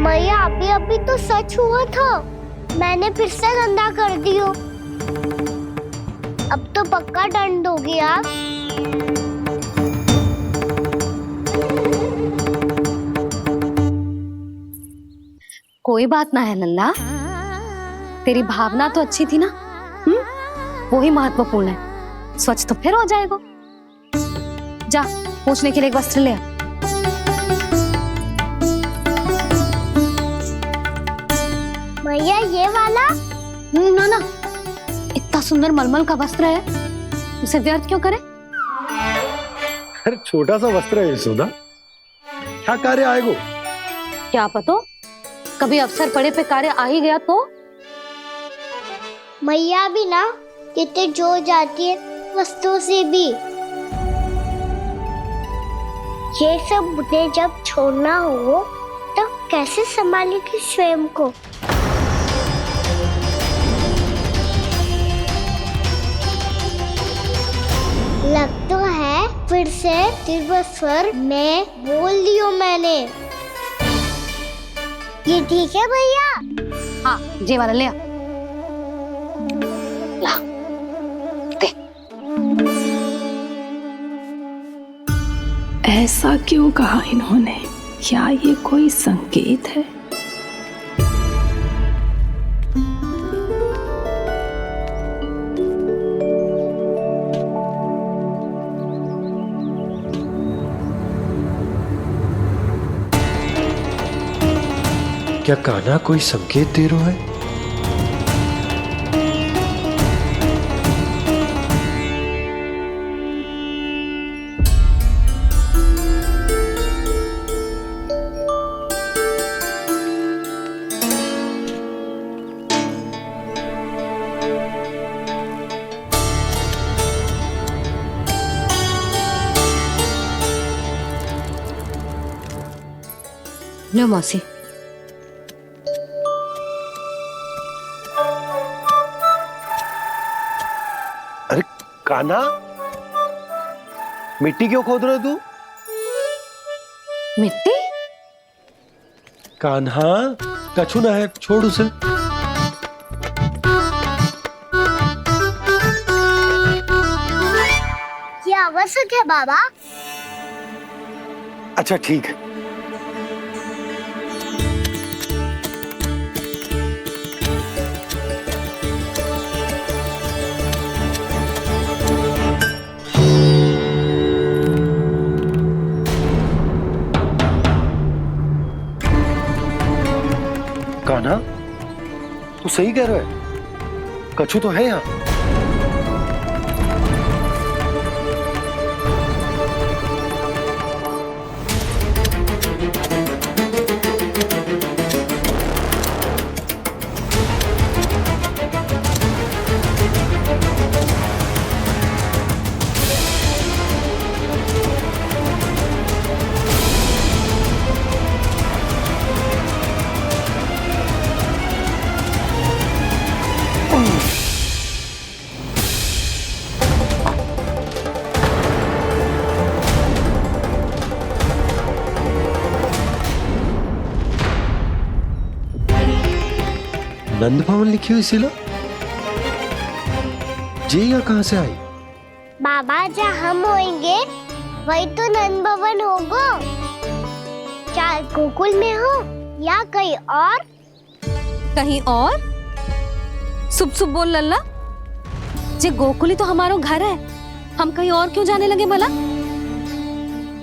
मैया अभी तो सच हुआ था, मैंने फिर से गंदा कर दियो। अब तो पक्का दंड दोगे आप। कोई बात ना है लल्ला, तेरी भावना तो अच्छी थी ना, वो ही महत्वपूर्ण है। स्वच्छ तो फिर हो जाएगा। जा पोंछने के लिए एक वस्त्र ले आ। भैया ये वाला? ना ना, इतना सुंदर मलमल का वस्त्र है, उसे व्यर्थ क्यों करे? अरे छोटा सा वस्त्र है यशोदा, क्या कार्य आएगा? क्या पता, कभी अवसर पड़े पे कार्य आ ही गया तो। मैया भी ना कितने जो जाती है वस्तुओं से भी। ये सब मुझे जब छोड़ना हो तो कैसे संभालेगी स्वयं को। लग तो है फिर से तीव्र स्वर में बोल दियो मैंने। ये ठीक है भैया? हाँ, ये वाला ले आ। ला, दे। ऐसा क्यों कहा इन्होंने? क्या ये कोई संकेत है? क्या कान्हा कोई संकेत दे रहा है? लो मौसी। अरे कान्हा, मिट्टी क्यों खोद रहे तू? मिट्टी? कान्हा, कछु ना है, छोड़ उसे। ये आवश्यक है बाबा। अच्छा ठीक है। कान्हा, तू सही कह रहा है, कछु तो है यहाँ। नंद भवन लिखी हुई शिला जी यहाँ कहाँ से आई? बाबा जहाँ हम होंगे वही तो नंद भवन होगा। चाहे गोकुल में हो या कहीं और। कहीं और? सुब सुब बोल लल्ला। जे गोकुली तो हमारो घर है, हम कहीं और क्यों जाने लगे भला?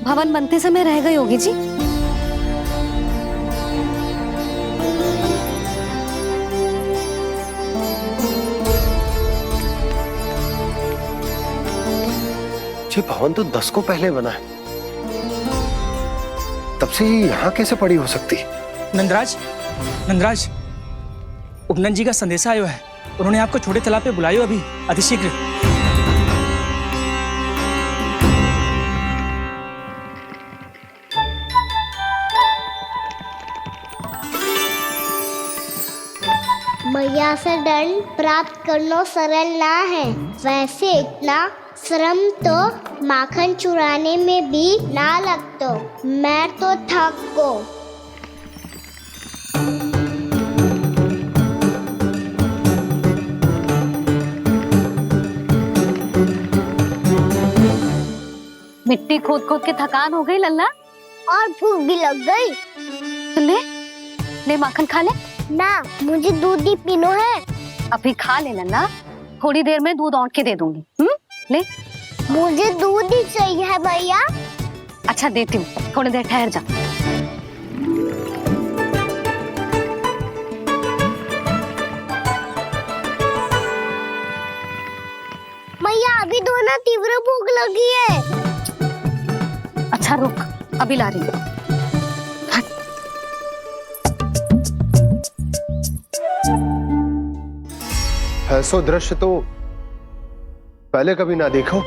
भवन बनते समय रह गई होगी जी। ये भवन तो 10 को पहले बना है, तब से ये यहाँ कैसे पड़ी हो सकती? नंदराज, नंदराज, उपनंद जी का संदेशा आयो है। उन्होंने आपको छोटे तालाब पे बुलायो अभी, अतिशीघ्र। मैया से दंड प्राप्त करना सरल ना है। वैसे इतना श्रम तो माखन चुराने में भी ना लगता। मैं तो थक को। मिट्टी खोद खोद के थकान हो गई लल्ला, और भूख भी लग गई। तो ले ले माखन खा ले। ना, मुझे दूध ही पीनो है। अभी खा ले लल्ला, थोड़ी देर में दूध औंट के दे दूंगी। ले। मुझे दूध ही चाहिए है भैया। अच्छा देती हूँ, थोड़ी देर ठहर जा। मैया अभी तो ना तीव्र भूख लगी है। अच्छा रुक, अभी ला रही हूँ। ऐसा दृश्य तो पहले कभी ना देखो।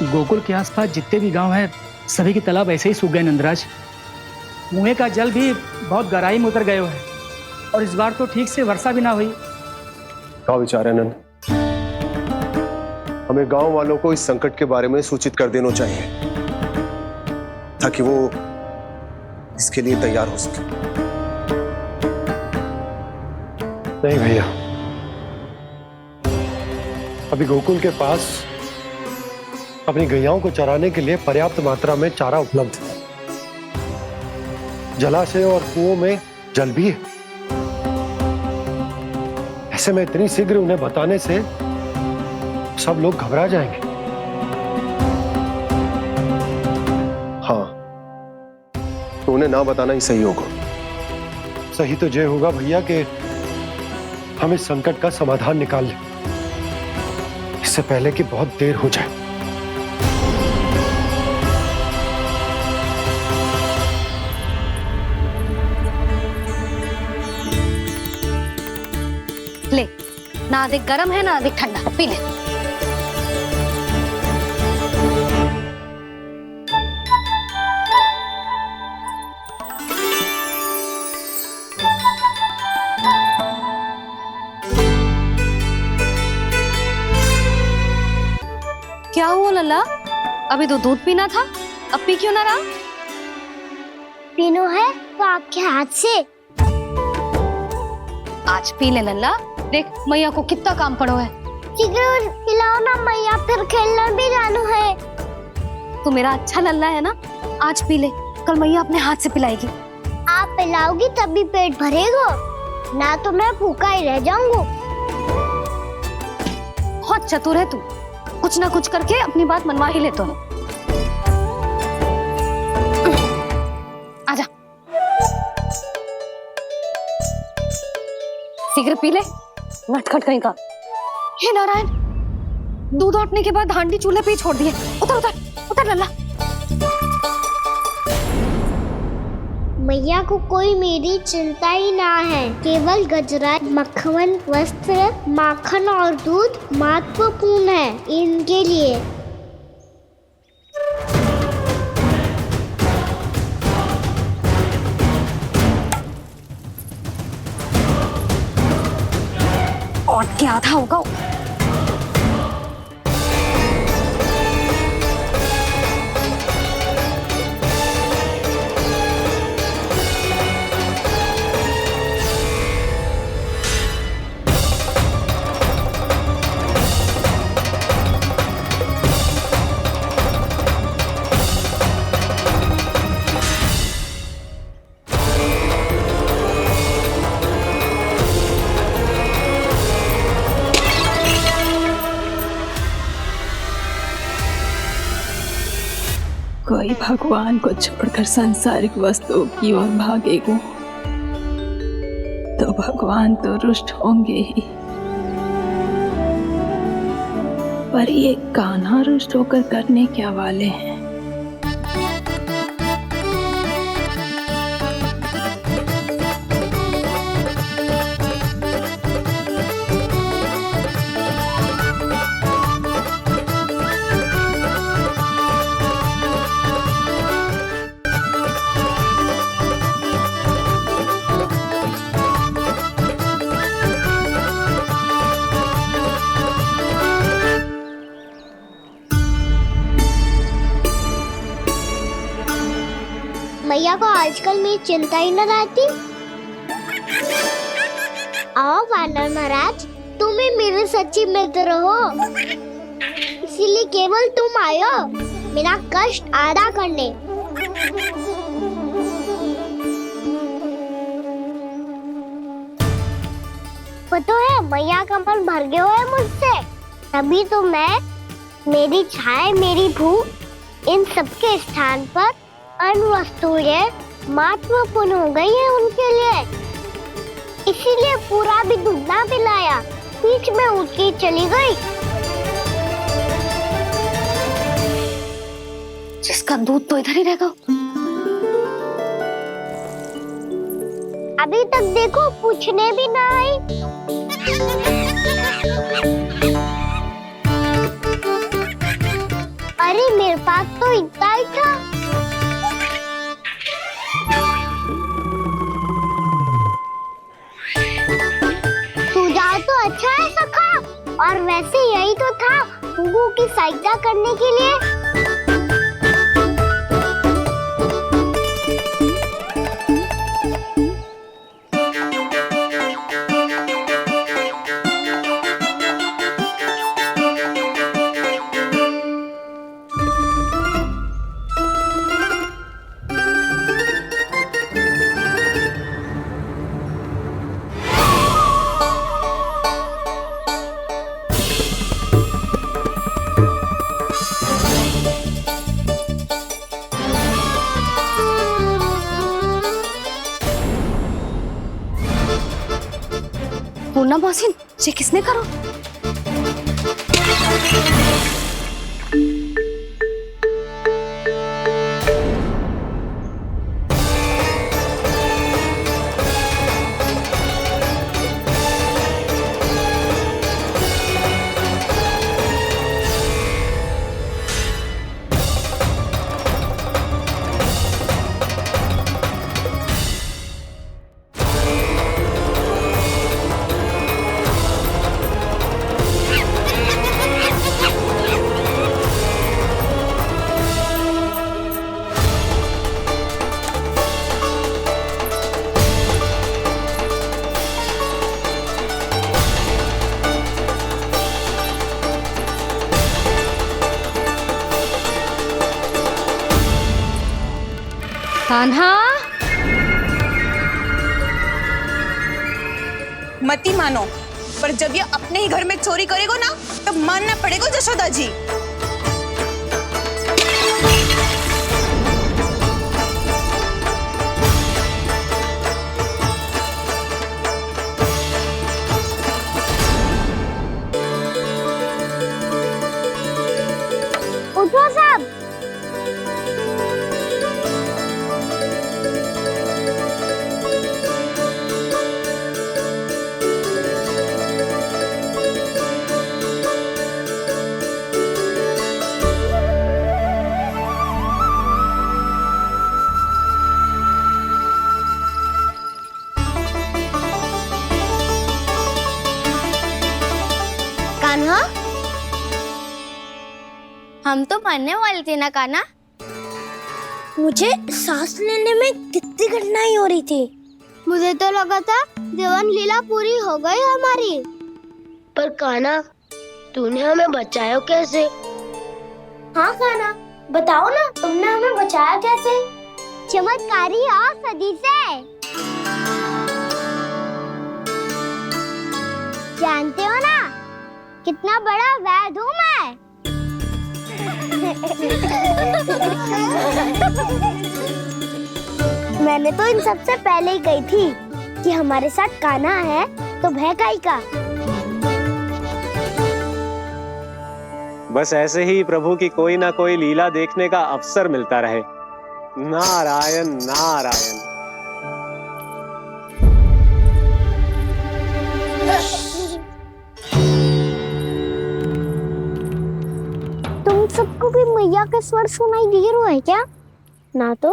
गोकुल के आसपास जितने भी गांव हैं, सभी के तालाब ऐसे ही सूख गए नंदराज। कुएं का जल भी बहुत गहराई में उतर गए है, और इस बार तो ठीक से वर्षा भी ना हुई। क्या विचार है नंद? हमें गांव वालों को इस संकट के बारे में सूचित कर देना चाहिए, ताकि वो इसके लिए तैयार हो सके। नहीं भैया, अभी गोकुल के पास अपनी गैयाओं को चराने के लिए पर्याप्त मात्रा में चारा उपलब्ध है। जलाशय और कुओं में जल भी है। ऐसे में इतनी शीघ्र उन्हें बताने से सब लोग घबरा जाएंगे। हाँ, तो उन्हें ना बताना ही सही होगा। सही तो ये होगा भैया कि हम इस संकट का समाधान निकाल लें, इससे पहले कि बहुत देर हो जाए। ले, ना अधिक गर्म है ना अधिक ठंडा, पी ले। क्या हुआ लल्ला? अभी तो दूध पीना था, अब पी क्यों ना रहा? पीनो है तो आपके हाथ से। आज पी ले लल्ला, देख मैया को कितना काम पड़ो है। शीघ्र पिलाओ ना मैया, फिर खेलना भी जानो है। तू मेरा अच्छा लल्ला है ना, आज पी ले, कल मैया अपने हाथ से पिलाएगी। आप पिलाओगी तभी पेट भरेगा, ना तो मैं भूखा ही रह जाऊंगा। बहुत चतुर है तू, कुछ ना कुछ करके अपनी बात मनवा ही लेता है। आजा, शीघ्र पी ले, नटखट कहीं का। हे नारायण, दूध औटने के बाद हांडी चूल्हे पे ही छोड़ दिए। उतर उतर उतर लल्ला। मैया को कोई मेरी चिंता ही ना है। केवल गजरा, मक्खन, वस्त्र, माखन और दूध महत्वपूर्ण है इनके लिए। आग के आधा होगा। कोई भगवान को छोड़कर सांसारिक वस्तुओं की ओर भागेगा तो भगवान तो रुष्ट होंगे ही, पर ये कान्हा रुष्ट होकर करने क्या वाले हैं? मैया को आजकल मेरी चिंता ही न रहती। आओ वानर महाराज, तुम ही मेरे सच्ची मित्र हो, इसीलिए केवल तुम आयो मेरा कष्ट आधा करने। पता है मैया का मन भर गया है मुझसे, तभी तो मैं, मेरी छाया, मेरी भूख, इन सबके स्थान पर अन्य वस्तुएं महत्वपूर्ण हो गई है उनके लिए, इसीलिए पूरा भी दूध ना पिलाया, बीच में उठ के चली गई। जिसका दूध तो इधर ही रहेगा। अभी तक देखो पूछने भी ना आई। अरे मेरे पास तो इतना ही था। सुझाव तो अच्छा है सखा, और वैसे यही तो था हुगू की सहायता करने के लिए। पूर्णा मौसी, ये किसने करो? कान्हा, मती मानो, पर जब ये अपने ही घर में चोरी करेगो ना, तब मानना पड़ेगा जशोदा जी। उठो साहब। हम तो मरने वाले थे ना कान्हा। मुझे सांस लेने में कितनी कठिनाई हो रही थी। मुझे तो लगा था जीवन लीला पूरी हो गई हमारी। पर कान्हा, तूने हमें बचाया कैसे? हाँ कान्हा, बताओ ना, तुमने हमें बचाया कैसे? चमत्कारी औषधि से। जानते हो ना कितना बड़ा वैद्य हूँ मैं। मैंने तो इन सबसे पहले ही कही थी कि हमारे साथ कान्हा है तो भय काई का। बस ऐसे ही प्रभु की कोई ना कोई लीला देखने का अवसर मिलता रहे। नारायण नारायण। तुम सबको भी मैया के स्वर सुनाई दे रहा है क्या? ना तो।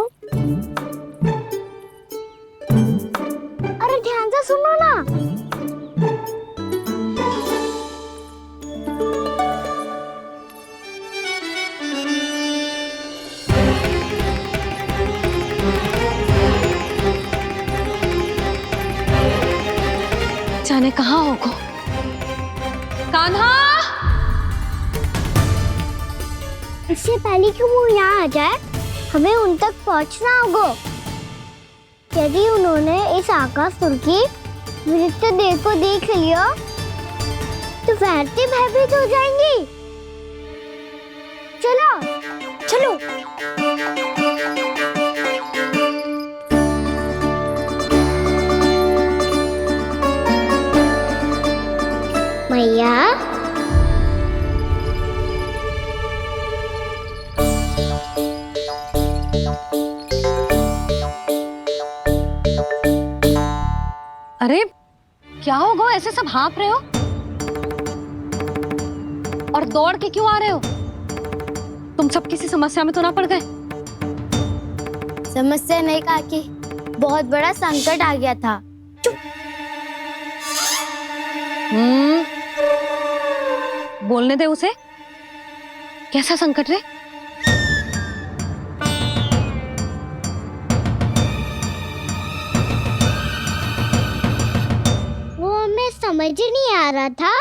अरे ध्यान से सुनो ना। जाने कहाँ होगो। कान्हा! इससे पहले कि वो यहाँ आ जाए, हमें उन तक पहुँचना होगा। यदि उन्होंने इस आकाशुर की नृत्य देह को देख लिया, तो वैरती भयभीत हो जाएंगी। चलो, चलो। मैया, अरे क्या होगा, ऐसे सब हाँफ रहे हो और दौड़ के क्यों आ रहे हो? तुम सब किसी समस्या में तो ना पड़ गए? समस्या नहीं काकी, बहुत बड़ा संकट आ गया था। बोलने दे उसे। कैसा संकट रे? वो हमें समझ ही नहीं आ रहा था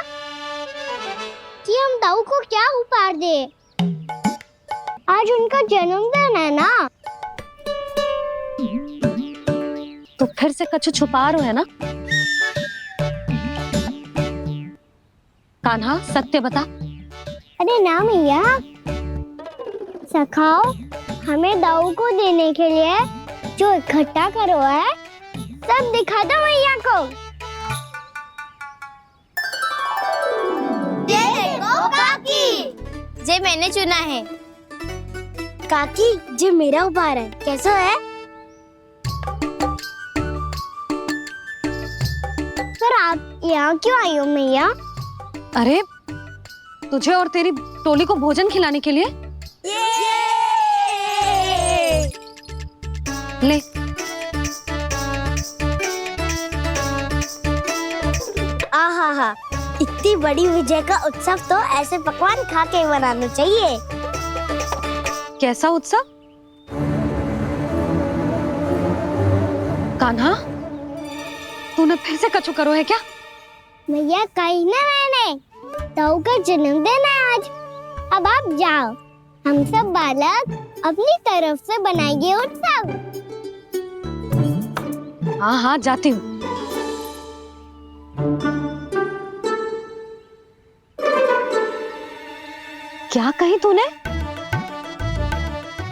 कि हम दाऊ को क्या उपहार दे। आज उनका जन्मदिन है ना। तो फिर से कछु छुपा रहे हो है ना? कान्हा, सत्य बता। अरे ना मैया, सखाओ हमें दाऊ को देने के लिए जो इकट्ठा करो है, सब दिखा दो मैया को। ये देखो काकी, जे मैंने चुना है। काकी, जे मेरा उपहार है, कैसा है? पर आप यहाँ क्यों आई हो मैया? अरे तुझे और तेरी टोली को भोजन खिलाने के लिए। ले। आहा, इतनी बड़ी विजय का उत्सव तो ऐसे पकवान खा के मनाना चाहिए। कैसा उत्सव? कान्हा, तूने फिर से कछु करो है क्या? मैया, कहीं ना मैंने, दाऊ का जन्मदिन है आज। अब आप जाओ, हम सब बालक अपनी तरफ से बनाएंगे उत्सव। हाँ हाँ, जाती हूँ। क्या कही तूने?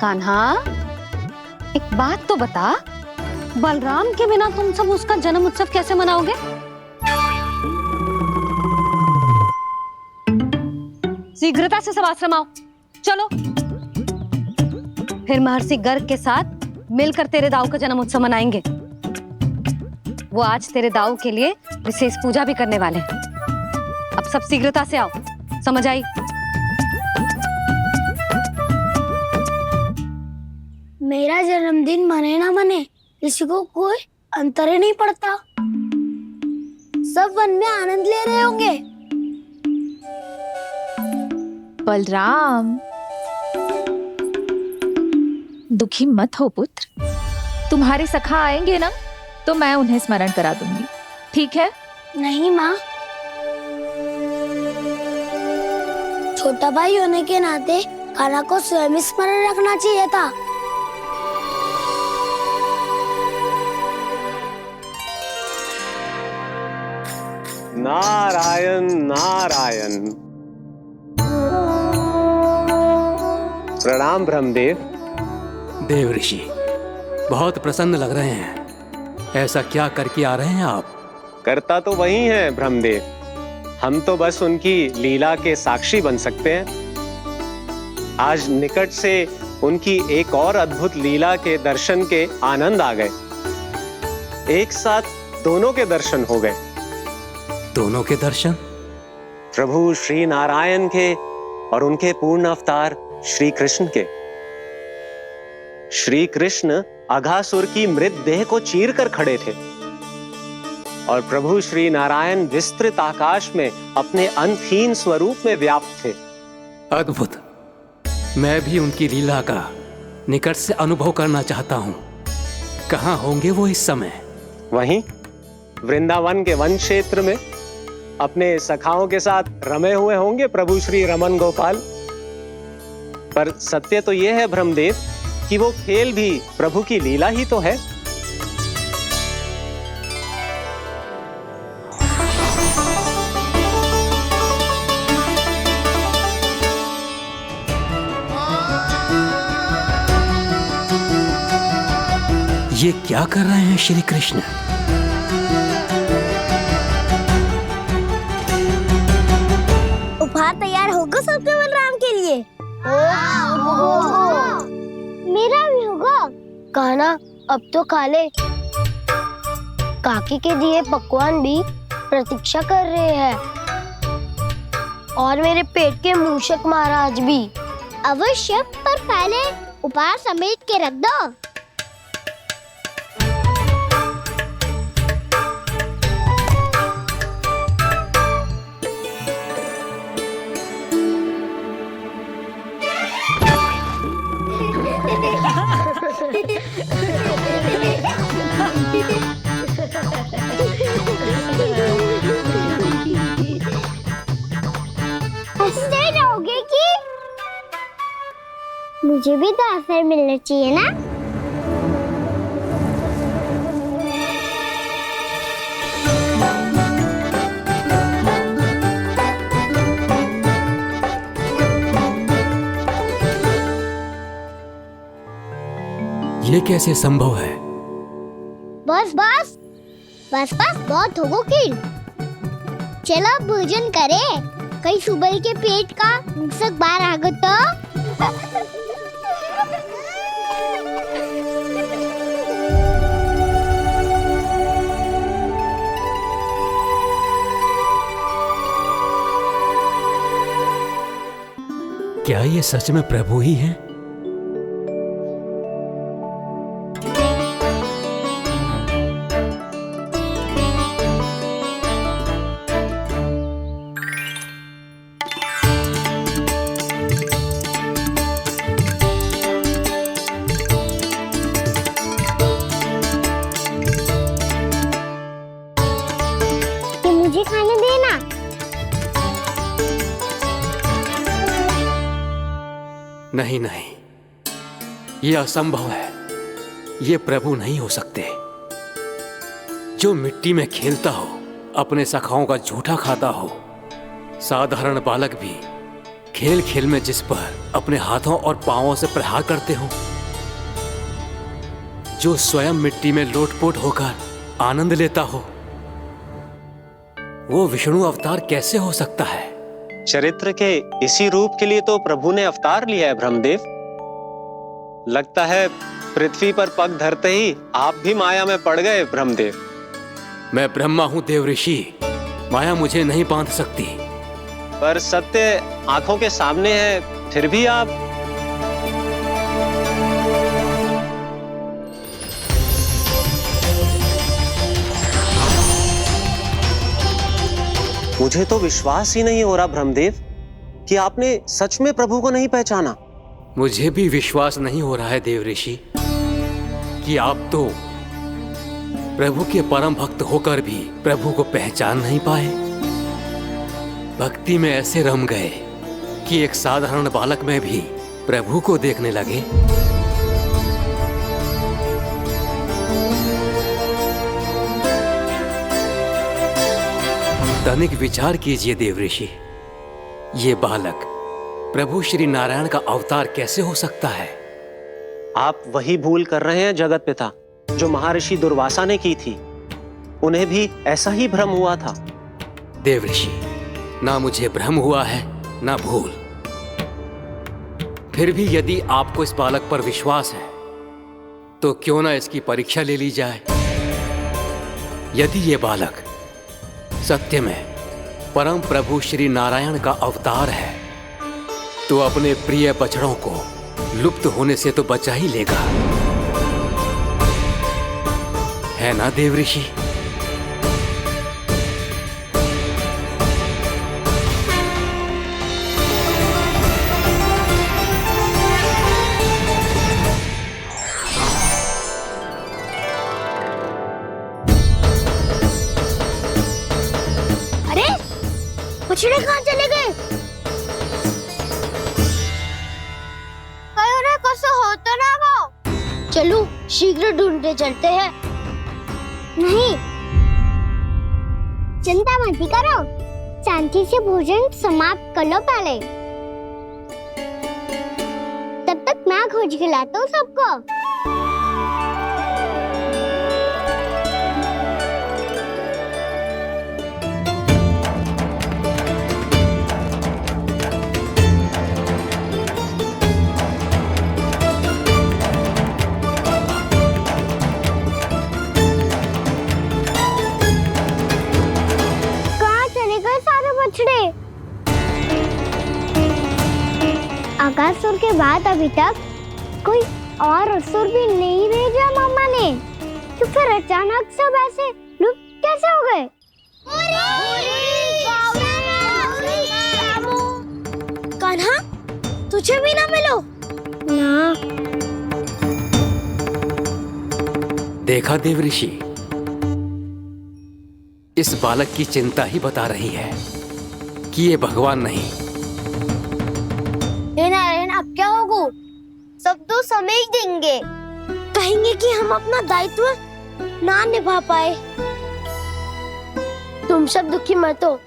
कान्हा, एक बात तो बता, बलराम के बिना तुम सब उसका जन्म उत्सव कैसे मनाओगे? शीघ्रता से सब आश्रम आओ, चलो। फिर महर्षि गर्ग के साथ मिलकर तेरे दाऊ का जन्म उत्सव मनाएंगे। वो आज तेरे दाऊ के लिए विशेष पूजा भी करने वाले हैं। अब सब शीघ्रता से आओ, समझ आई? मेरा जन्मदिन मने ना मने, किसी को कोई अंतर ही नहीं पड़ता। सब वन में आनंद ले रहे होंगे। बलराम, दुखी मत हो पुत्र, तुम्हारे सखा आएंगे ना तो मैं उन्हें स्मरण करा दूंगी, ठीक है? नहीं माँ, छोटा भाई होने के नाते कान्हा को स्वयं स्मरण रखना चाहिए था। नारायण नारायण। प्रणाम ब्रह्मदेव। देव ऋषि, बहुत प्रसन्न लग रहे हैं। ऐसा क्या करके आ रहे हैं आप? करता तो वही है ब्रह्मदेव, हम तो बस उनकी लीला के साक्षी बन सकते हैं। आज निकट से उनकी एक और अद्भुत लीला के दर्शन के आनंद आ गए। एक साथ दोनों के दर्शन हो गए। दोनों के दर्शन? प्रभु श्री नारायण के और उनके पूर्ण अवतार श्री कृष्ण के। श्री कृष्ण अघासुर की मृत देह को चीर कर खड़े थे और प्रभु श्री नारायण विस्तृत आकाश में अपने अंतहीन स्वरूप में व्याप्त थे। अद्भुत। मैं भी उनकी लीला का निकट से अनुभव करना चाहता हूँ। कहाँ होंगे वो इस समय? वहीं वृंदावन के वन क्षेत्र में अपने सखाओं के साथ रमे हुए होंगे प्रभु श्री रमन गोपाल। पर सत्य तो यह है ब्रह्मदेव कि वो खेल भी प्रभु की लीला ही तो है। ये क्या कर रहे हैं श्री कृष्ण? उपहार तैयार होगा सबके बलराम के लिए? मेरा भी होगा। कान्हा अब तो खा ले। काकी के दिए पकवान भी प्रतीक्षा कर रहे हैं और मेरे पेट के मूषक महाराज भी। अवश्य, पर पहले उपहार समेट के रख दो। हंसते रहोगे कि? मुझे भी तो अवसर मिलना चाहिए ना। ये कैसे संभव है? बस बस बस बस बहुत होगो किल। चलो भोजन करे, कहीं सुबह के पेट का मूषक बाहर आ गया तो। क्या ये सच में प्रभु ही हैं? मुझे खाने देना। नहीं नहीं, ये असंभव है। ये प्रभु नहीं हो सकते। जो मिट्टी में खेलता हो, अपने सखाओं का झूठा खाता हो, साधारण बालक भी खेल खेल में जिस पर अपने हाथों और पांवों से प्रहार करते हो, जो स्वयं मिट्टी में लोटपोट होकर आनंद लेता हो, वो विष्णु अवतार कैसे हो सकता है? चरित्र के इसी रूप के लिए तो प्रभु ने अवतार लिया है ब्रह्मदेव। लगता है पृथ्वी पर पग धरते ही आप भी माया में पड़ गए ब्रह्मदेव। मैं ब्रह्मा हूं देव ऋषि, माया मुझे नहीं बांध सकती। पर सत्य आंखों के सामने है, फिर भी आप। मुझे तो विश्वास ही नहीं हो रहा ब्रह्मदेव कि आपने सच में प्रभु को नहीं पहचाना। मुझे भी विश्वास नहीं हो रहा है देव ऋषि कि आप तो प्रभु के परम भक्त होकर भी प्रभु को पहचान नहीं पाए। भक्ति में ऐसे रम गए कि एक साधारण बालक में भी प्रभु को देखने लगे। तनिक विचार कीजिए देव ऋषि, ये बालक प्रभु श्री नारायण का अवतार कैसे हो सकता है? आप वही भूल कर रहे हैं जगत पिता जो महर्षि दुर्वासा ने की थी। उन्हें भी ऐसा ही भ्रम हुआ था। देव ऋषि, ना मुझे भ्रम हुआ है ना भूल। फिर भी यदि आपको इस बालक पर विश्वास है तो क्यों ना इसकी परीक्षा ले ली जाए। यदि ये बालक सत्य में परम प्रभु श्री नारायण का अवतार है तो अपने प्रिय बछड़ों को लुप्त होने से तो बचा ही लेगा, है ना देव ऋषि? अरे बछड़े कहाँ चले गए? हो तो ना वो। चलो शीघ्र ढूंढते चलते हैं। नहीं, चिंता मत करो, शांति से भोजन समाप्त कर लो पहले। तब तक मैं खोज के लाता हूँ सबको। आकासुर के बाद अभी तक कोई और असुर भी नहीं भेजा मामा ने, तो फिर अचानक सब ऐसे लुप्त कैसे हो गए? कान्हा, तुझे भी ना मिलो ना। देखा देव ऋषि, इस बालक की चिंता ही बता रही है कि ये भगवान नहीं। नारायण, अब क्या होगा? सब तो समझ देंगे, कहेंगे कि हम अपना दायित्व ना निभा पाए। तुम सब दुखी मत हो,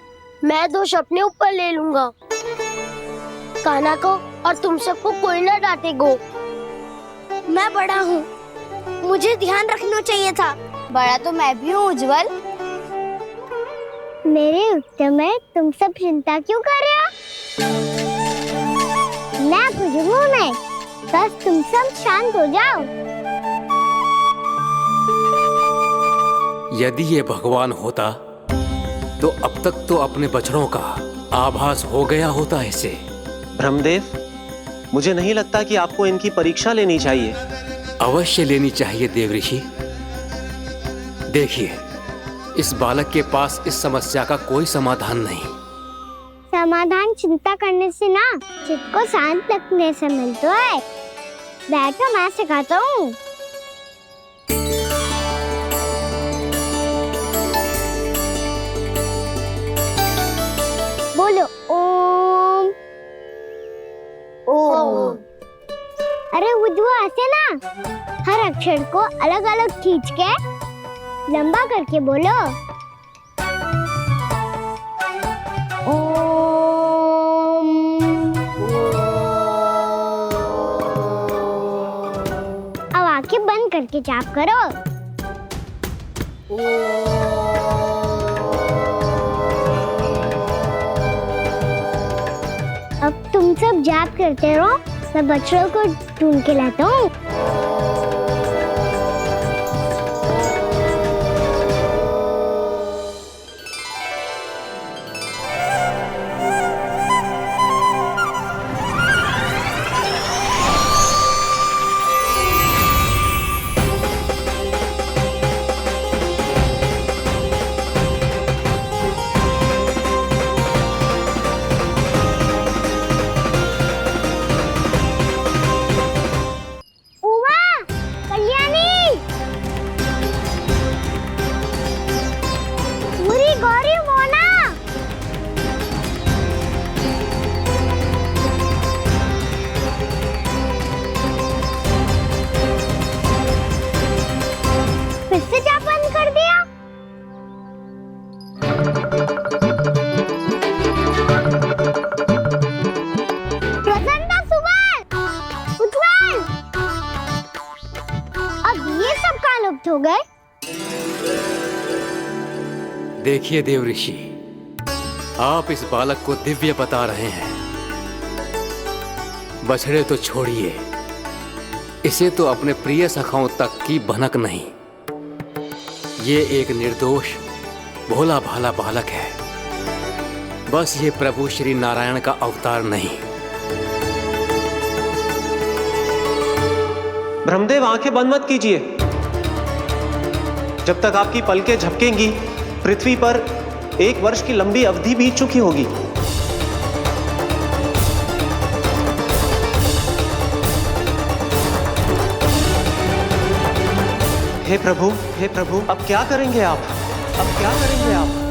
मैं दोष अपने ऊपर ले लूंगा। कान्हा को और तुम सबको कोई ना डांटेगा। मैं बड़ा हूँ, मुझे ध्यान रखना चाहिए था। बड़ा तो मैं भी हूँ उज्जवल। मेरे उत्तर में तुम सब चिंता क्यों कर रहे हो? मैं कुछ नहीं, बस तुम सब शांत हो जाओ। यदि ये भगवान होता तो अब तक तो अपने बछड़ों का आभास हो गया होता इसे। ब्रह्मदेव, मुझे नहीं लगता कि आपको इनकी परीक्षा लेनी चाहिए। अवश्य लेनी चाहिए देव ऋषि। देखिए, इस बालक के पास इस समस्या का कोई समाधान नहीं। समाधान चिंता करने से ना, चित्त को शांत रखने से मिलता है। बैठो, मैं सिखाता हूँ। बोलो ओम। ओम। अरे उद्वा, ऐसे ना हर अक्षर को अलग अलग खींच के लंबा करके बोलो। अब आंखें बंद करके जाप करो। अब तुम सब जाप करते रहो, मैं बच्चों को ढूंढ के लाता हूँ। गए? देखिए देव ऋषि, आप इस बालक को दिव्य बता रहे हैं। बछड़े तो छोड़िए, इसे तो अपने प्रिय सखाओं तक की भनक नहीं। ये एक निर्दोष भोला भाला बालक है, बस ये प्रभु श्री नारायण का अवतार नहीं। ब्रह्मदेव, आंखें बंद मत कीजिए। जब तक आपकी पलकें झपकेंगी, पृथ्वी पर 1 वर्ष की लंबी अवधि बीत चुकी होगी। हे प्रभु, अब क्या करेंगे आप? अब क्या करेंगे आप?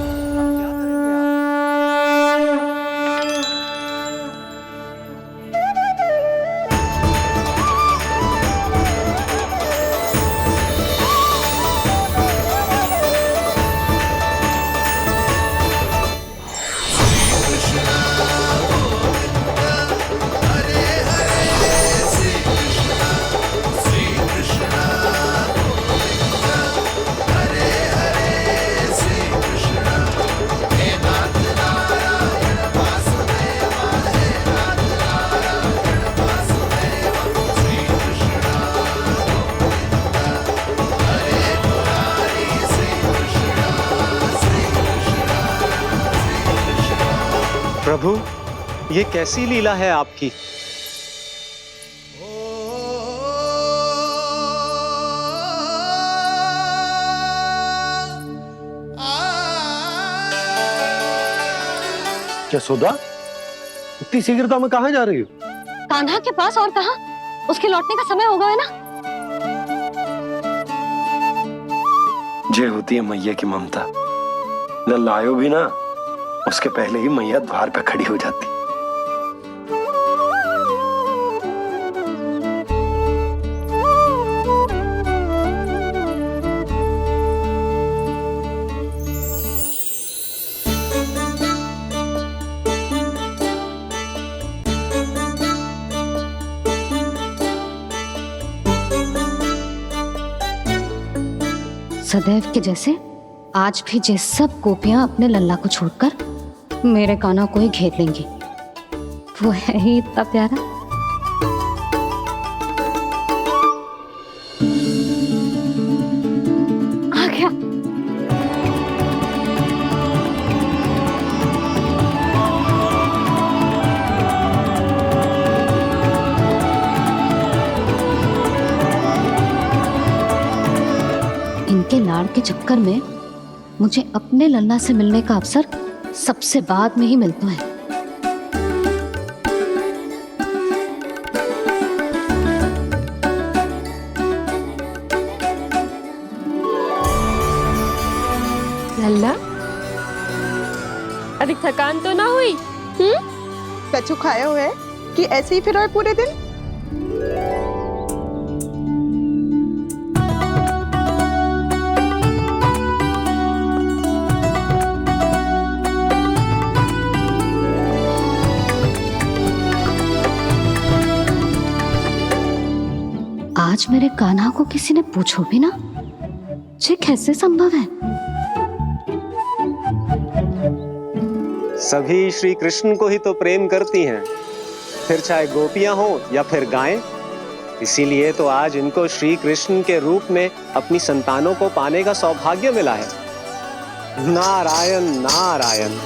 प्रभु, ये कैसी लीला है आपकी? यशोदा, इतनी शीघ्रता में कहाँ जा रही हो? कान्हा के पास, और कहाँ? उसके लौटने का समय हो गया है ना। जे होती है मैया की ममता, लल्लायो भी ना, उसके पहले ही मैया द्वार पे खड़ी हो जाती। सदैव के जैसे आज भी जे सब गोपियां अपने लल्ला को छोड़कर मेरे कान्हा को ही घेर लेंगी। वो है ही इतना प्यारा। आ गया। इनके लाड़ के चक्कर में मुझे अपने लल्ला से मिलने का अवसर सबसे बाद में ही मिलता है। लल्ला, अधिक थकान तो ना हुई? कछु खाया हुआ है कि ऐसे ही फिर रहे पूरे दिन? आज मेरे कान्हा को किसी ने पूछो भी ना, ये कैसे संभव है? सभी श्री कृष्ण को ही तो प्रेम करती हैं, फिर चाहे गोपियां हो या फिर गायें। इसीलिए तो आज इनको श्री कृष्ण के रूप में अपनी संतानों को पाने का सौभाग्य मिला है। नारायण नारायण।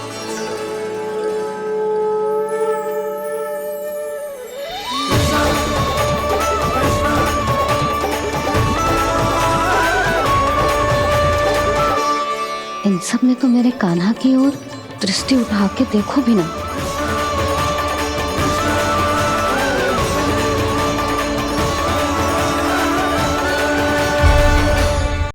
इन सब ने तो मेरे कान्हा की ओर दृष्टि उठा के देखो भी ना।